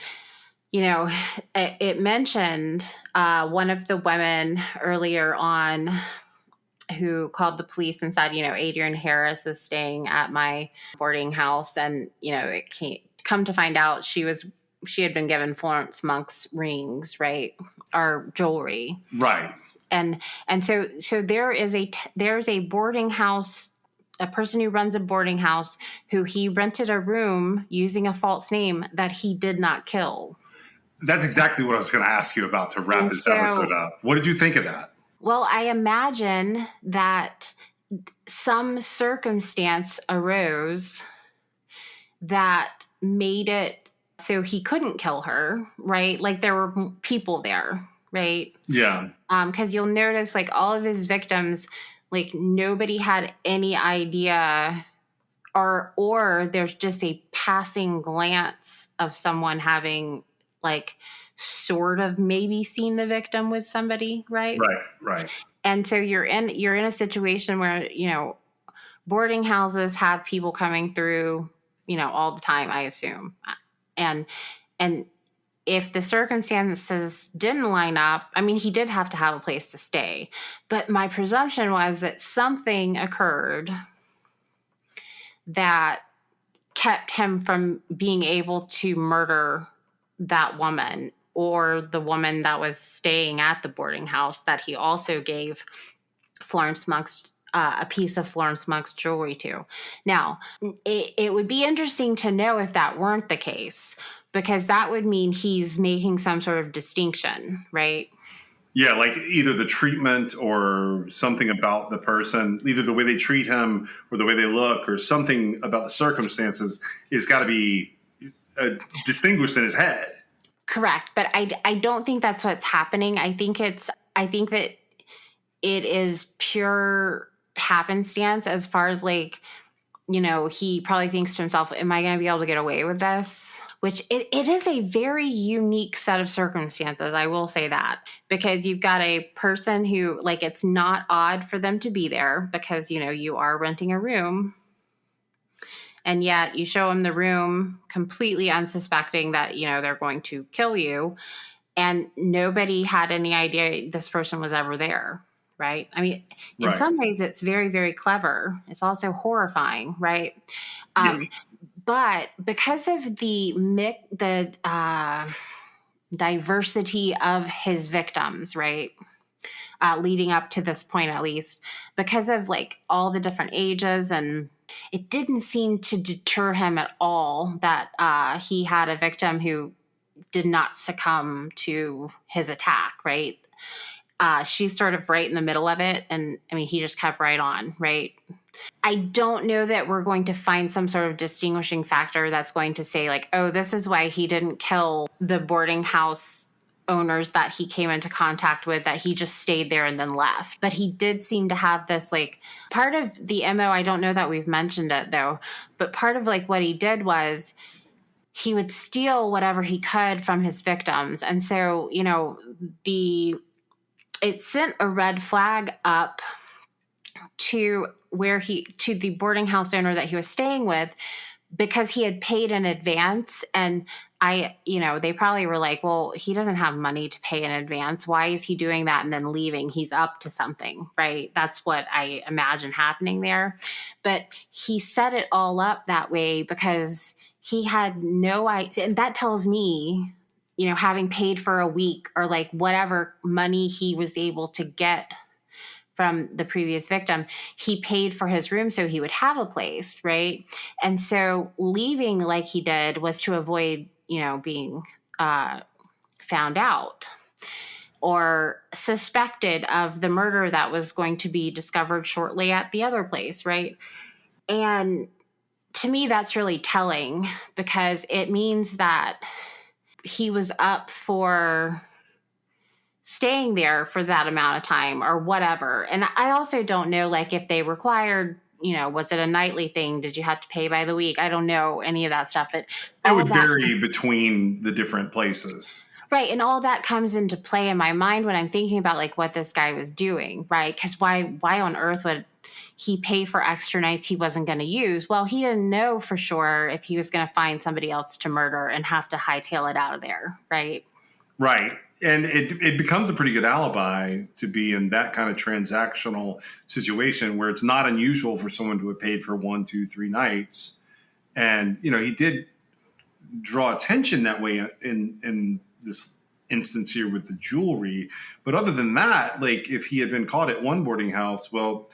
it mentioned one of the women earlier on who called the police and said, Adrian Harris is staying at my boarding house. And, it come to find out she had been given Florence Monk's rings, right? Or jewelry. Right. And so there's a boarding house, a person who runs a boarding house who he rented a room using a false name that he did not kill. That's exactly what I was going to ask you about to wrap this episode up. What did you think of that? Well, I imagine that some circumstance arose that made it so he couldn't kill her, right? There were people there, right? Yeah. Because you'll notice all of his victims, nobody had any idea, or there's just a passing glance of someone having sort of maybe seen the victim with somebody, right? Right. And so you're in a situation where, boarding houses have people coming through, all the time, I assume. And if the circumstances didn't line up, I mean, he did have to have a place to stay. But my presumption was that something occurred that kept him from being able to murder that woman or the woman that was staying at the boarding house that he also gave Florence Monk's a piece of Florence Monk's jewelry to. Now, it would be interesting to know if that weren't the case, because that would mean he's making some sort of distinction, right? Yeah, either the treatment or something about the person, either the way they treat him or the way they look or something about the circumstances is got to be distinguished in his head. Correct. But I don't think that's what's happening. I think that it is pure happenstance as far as like, he probably thinks to himself, am I going to be able to get away with this? Which it is a very unique set of circumstances. I will say that, because you've got a person who, like, it's not odd for them to be there because, you are renting a room. And yet you show them the room completely unsuspecting that, they're going to kill you. And nobody had any idea this person was ever there. Right. I mean, in some ways it's very, very clever. It's also horrifying. Right. But because of the diversity of his victims, right, leading up to this point, at least, because of like all the different ages, and it didn't seem to deter him at all that he had a victim who did not succumb to his attack, right? She's sort of right in the middle of it. And I mean, he just kept right on, right? I don't know that we're going to find some sort of distinguishing factor that's going to say like, oh, this is why he didn't kill the boarding house owners that he came into contact with, that he just stayed there and then left. But he did seem to have this like part of the MO. I don't know that we've mentioned it though, but part of like what he did was he would steal whatever he could from his victims. And so, it sent a red flag up to the boarding house owner that he was staying with, because he had paid in advance. And they probably were like, well, he doesn't have money to pay in advance. Why is he doing that and then leaving? He's up to something, right? That's what I imagine happening there. But he set it all up that way because he had no idea. And that tells me, having paid for a week or like whatever money he was able to get from the previous victim, he paid for his room so he would have a place, right? And so leaving like he did was to avoid, being found out or suspected of the murder that was going to be discovered shortly at the other place, right? And to me, that's really telling, because it means that he was up for staying there for that amount of time or whatever. And I also don't know, like, if they required, was it a nightly thing? Did you have to pay by the week? I don't know any of that stuff, but it would vary between the different places. Right. And all that comes into play in my mind when I'm thinking about like what this guy was doing, right? Because why on earth would he pay for extra nights he wasn't going to use? Well, he didn't know for sure if he was going to find somebody else to murder and have to hightail it out of there, right? Right. And it becomes a pretty good alibi to be in that kind of transactional situation where it's not unusual for someone to have paid for 1, 2, 3 nights. And, he did draw attention that way in this instance here with the jewelry. But other than that, like if he had been caught at one boarding house, well,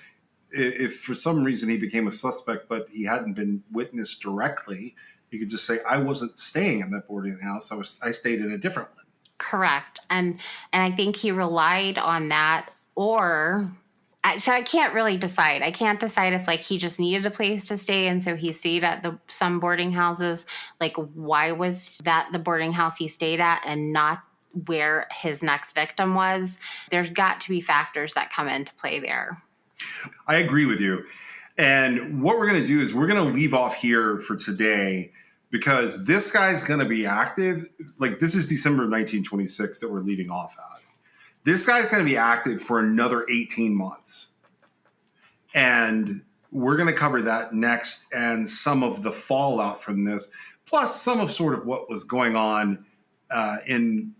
if for some reason he became a suspect, but he hadn't been witnessed directly, he could just say, I wasn't staying in that boarding house. I stayed in a different one. Correct. And I think he relied on that, so I can't really decide. I can't decide if like he just needed a place to stay and so he stayed at some boarding houses. Like, why was that the boarding house he stayed at and not where his next victim was? There's got to be factors that come into play there. I agree with you. And what we're going to do is we're going to leave off here for today, because this guy's going to be active. Like, this is December of 1926 that we're leaving off at. This guy's going to be active for another 18 months. And we're going to cover that next, and some of the fallout from this, plus some of sort of what was going on in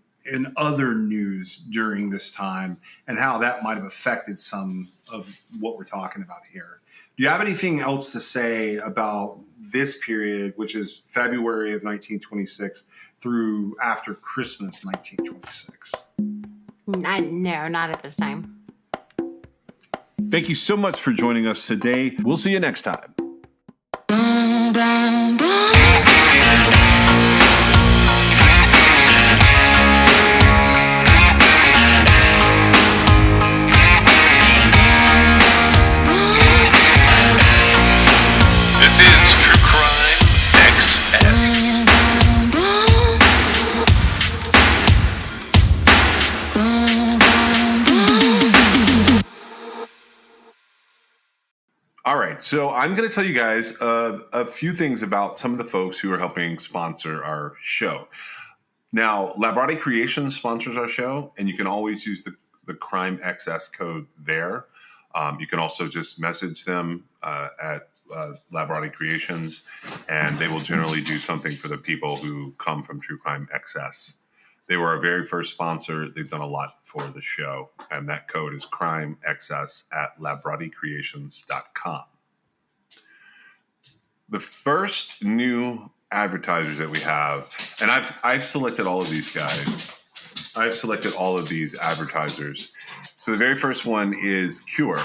other news during this time and how that might have affected some of what we're talking about here. Do you have anything else to say about this period, which is February of 1926 through after Christmas 1926? No, not at this time. Thank you so much for joining us today. We'll see you next time. This is True Crime XS. All right, so I'm going to tell you guys a few things about some of the folks who are helping sponsor our show. Now, Labrati Creations sponsors our show, and you can always use the Crime XS code there. You can also just message them at Labrati Creations, and they will generally do something for the people who come from True Crime XS. They were our very first sponsor. They've done a lot for the show, and that code is CrimeXS at LabratiCreations.com. The first new advertisers that we have, and I've selected all of these guys. I've selected all of these advertisers. So the very first one is Cure.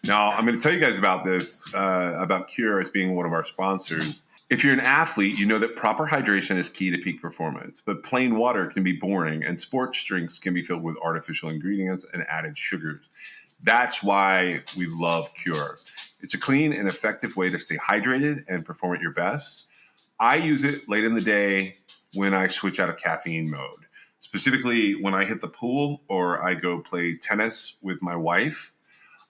Now, I'm going to tell you guys about this, about Cure as being one of our sponsors. If you're an athlete, you know that proper hydration is key to peak performance, but plain water can be boring and sports drinks can be filled with artificial ingredients and added sugars. That's why we love Cure. It's a clean and effective way to stay hydrated and perform at your best. I use it late in the day when I switch out of caffeine mode. Specifically, when I hit the pool or I go play tennis with my wife,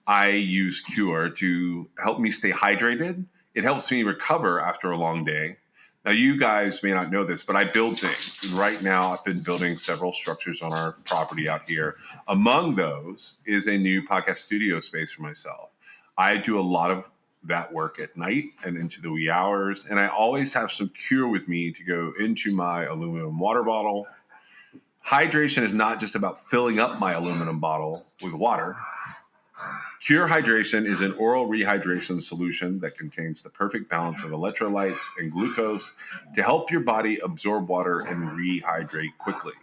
I use Cure to help me stay hydrated. It helps me recover after a long day. Now, you guys may not know this, but I build things. Right now, I've been building several structures on our property out here. Among those is a new podcast studio space for myself. I do a lot of that work at night and into the wee hours, and I always have some Cure with me to go into my aluminum water bottle. Hydration is not just about filling up my aluminum bottle with water. Cure Hydration is an oral rehydration solution that contains the perfect balance of electrolytes and glucose to help your body absorb water and rehydrate quickly.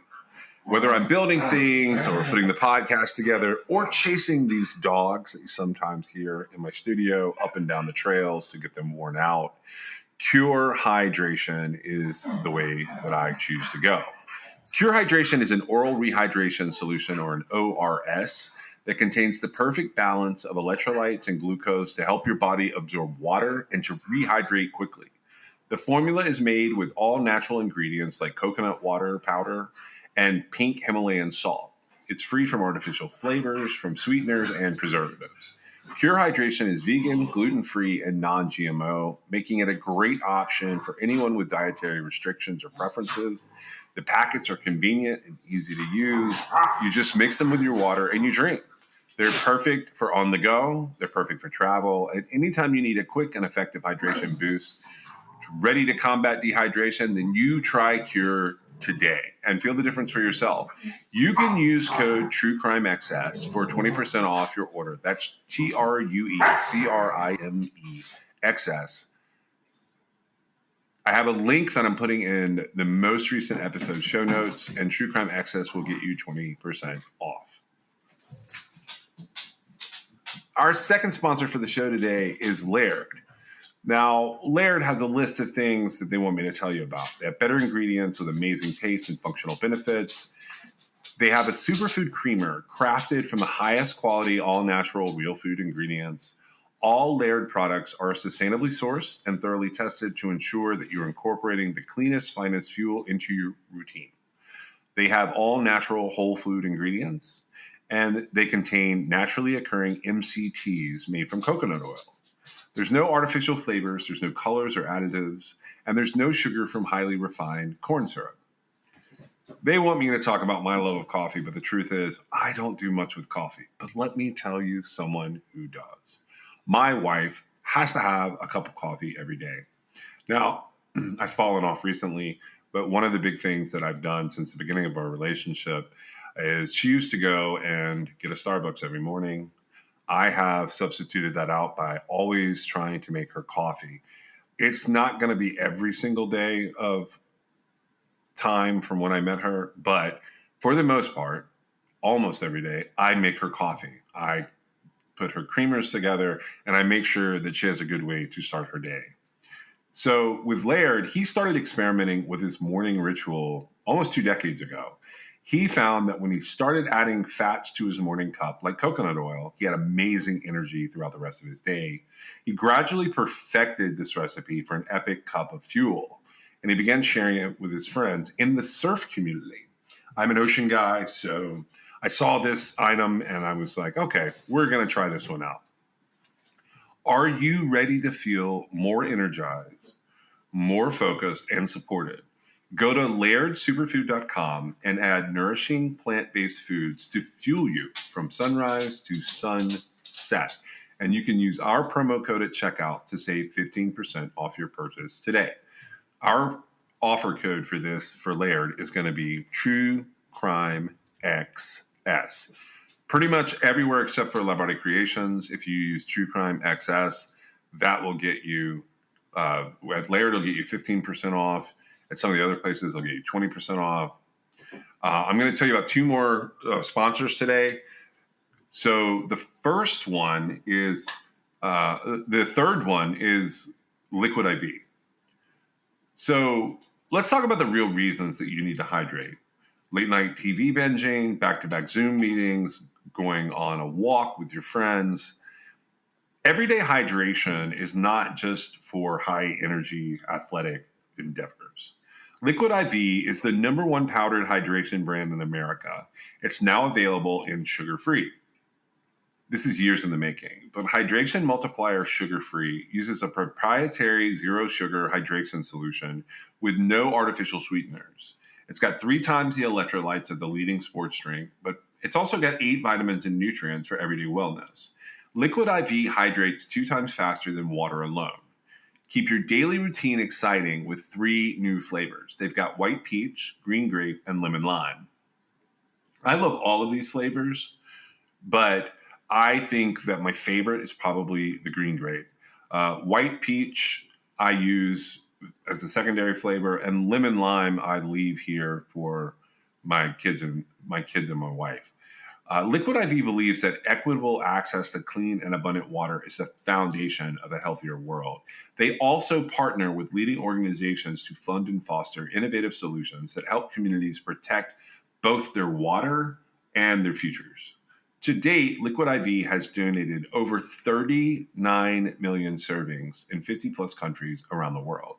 Whether I'm building things or putting the podcast together or chasing these dogs that you sometimes hear in my studio up and down the trails to get them worn out, Cure Hydration is the way that I choose to go. Cure Hydration is an oral rehydration solution, or an ORS, that contains the perfect balance of electrolytes and glucose to help your body absorb water and to rehydrate quickly. The formula is made with all natural ingredients like coconut water powder and pink Himalayan salt. It's free from artificial flavors, from sweeteners, and preservatives. Cure Hydration is vegan, gluten-free, and non-GMO, making it a great option for anyone with dietary restrictions or preferences. The packets are convenient and easy to use. You just mix them with your water and you drink. They're perfect for on the go. They're perfect for travel. And anytime you need a quick and effective hydration boost, ready to combat dehydration, then you try Cure today and feel the difference for yourself. You can use code TrueCrimeXS for 20% off your order. That's TrueCrimeXS. I have a link that I'm putting in the most recent episode show notes, and True Crime Access will get you 20% off. Our second sponsor for the show today is Laird. Now, Laird has a list of things that they want me to tell you about. They have better ingredients with amazing taste and functional benefits. They have a superfood creamer crafted from the highest quality, all-natural, real food ingredients. All Laird products are sustainably sourced and thoroughly tested to ensure that you're incorporating the cleanest, finest fuel into your routine. They have all natural whole food ingredients, and they contain naturally occurring MCTs made from coconut oil. There's no artificial flavors, there's no colors or additives, and there's no sugar from highly refined corn syrup. They want me to talk about my love of coffee, but the truth is, I don't do much with coffee. But let me tell you someone who does. My wife has to have a cup of coffee every day. Now, I've fallen off recently, but one of the big things that I've done since the beginning of our relationship is she used to go and get a Starbucks every morning. I have substituted that out by always trying to make her coffee. It's not going to be every single day of time from when I met her, but for the most part, almost every day, I make her coffee. I put her creamers together, and I make sure that she has a good way to start her day. So with Laird, he started experimenting with his morning ritual almost 2 decades ago. He found that when he started adding fats to his morning cup, like coconut oil, he had amazing energy throughout the rest of his day. He gradually perfected this recipe for an epic cup of fuel, and he began sharing it with his friends in the surf community. I'm an ocean guy, so I saw this item and I was like, okay, we're going to try this one out. Are you ready to feel more energized, more focused, and supported? Go to lairdsuperfood.com and add nourishing plant-based foods to fuel you from sunrise to sunset. And you can use our promo code at checkout to save 15% off your purchase today. Our offer code for this for Laird is going to be True Crime XS. Pretty much everywhere except for Labarte Creations. If you use True Crime XS, that will get you, at Laird, it'll get you 15% off. At some of the other places, they'll get you 20% off. I'm going to tell you about two more sponsors today. So the first one is, the third one is Liquid IV. So let's talk about the real reasons that you need to hydrate. Late night TV binging, back-to-back Zoom meetings, going on a walk with your friends. Everyday hydration is not just for high energy athletic endeavors. Liquid IV is the number one powdered hydration brand in America. It's now available in sugar-free. This is years in the making, but Hydration Multiplier Sugar-Free uses a proprietary zero sugar hydration solution with no artificial sweeteners. It's got 3 times the electrolytes of the leading sports drink, but it's also got 8 vitamins and nutrients for everyday wellness. Liquid IV hydrates 2 times faster than water alone. Keep your daily routine exciting with 3 new flavors. They've got white peach, green grape, and lemon lime. I love all of these flavors, but I think that my favorite is probably the green grape. White peach I use as the secondary flavor, and lemon lime I leave here for my kids and my wife. Liquid IV believes that equitable access to clean and abundant water is the foundation of a healthier world. They also partner with leading organizations to fund and foster innovative solutions that help communities protect both their water and their futures. To date, Liquid IV has donated over 39 million servings in 50 plus countries around the world.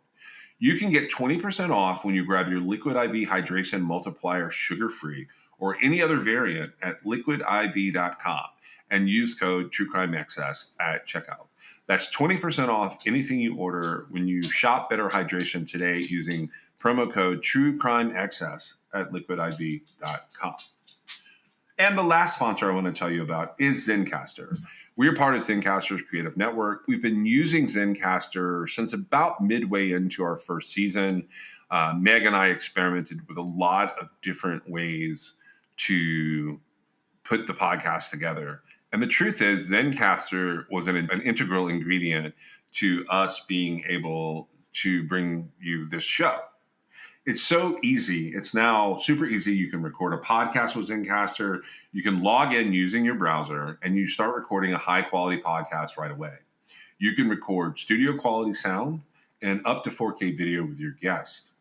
You can get 20% off when you grab your Liquid IV Hydration Multiplier sugar-free or any other variant at liquidiv.com and use code TrueCrimeXS at checkout. That's 20% off anything you order when you shop Better Hydration today using promo code TrueCrimeXS at liquidiv.com. And the last sponsor I want to tell you about is Zencastr. We are part of Zencastr's creative network. We've been using Zencastr since about midway into our first season. Meg and I experimented with a lot of different ways to put the podcast together. And the truth is, Zencastr was an integral ingredient to us being able to bring you this show. It's so easy. It's now super easy. You can record a podcast with Zencastr. You can log in using your browser and you start recording a high quality podcast right away. You can record studio quality sound and up to 4K video with your guest.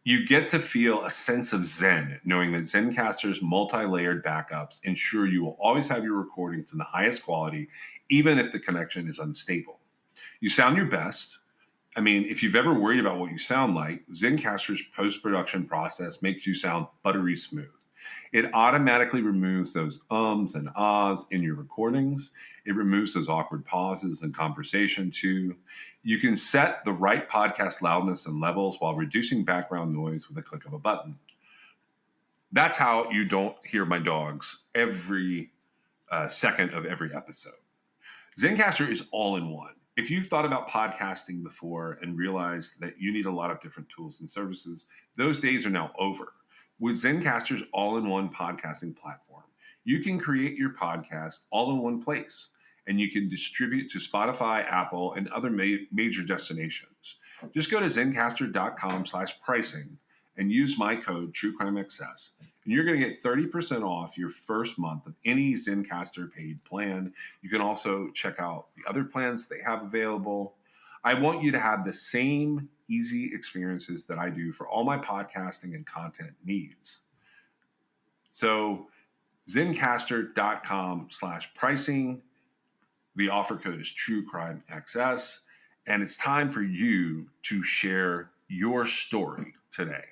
You get to feel a sense of zen knowing that Zencastr's multi-layered backups ensure you will always have your recordings in the highest quality, even if the connection is unstable. You sound your best. I mean, if you've ever worried about what you sound like, Zencastr's post-production process makes you sound buttery smooth. It automatically removes those ums and ahs in your recordings. It removes those awkward pauses in conversation too. You can set the right podcast loudness and levels while reducing background noise with a click of a button. That's how you don't hear my dogs every second of every episode. Zencastr is all in one. If you've thought about podcasting before and realized that you need a lot of different tools and services, those days are now over. With Zencastr's all-in-one podcasting platform, you can create your podcast all in one place, and you can distribute to Spotify, Apple, and other major destinations. Just go to zencastr.com/pricing and use my code TrueCrimeXS, and you're going to get 30% off your first month of any Zencastr paid plan. You can also check out the other plans they have available. I want you to have the same easy experiences that I do for all my podcasting and content needs. So zencastr.com/pricing. The offer code is TrueCrimeXS, and it's time for you to share your story today.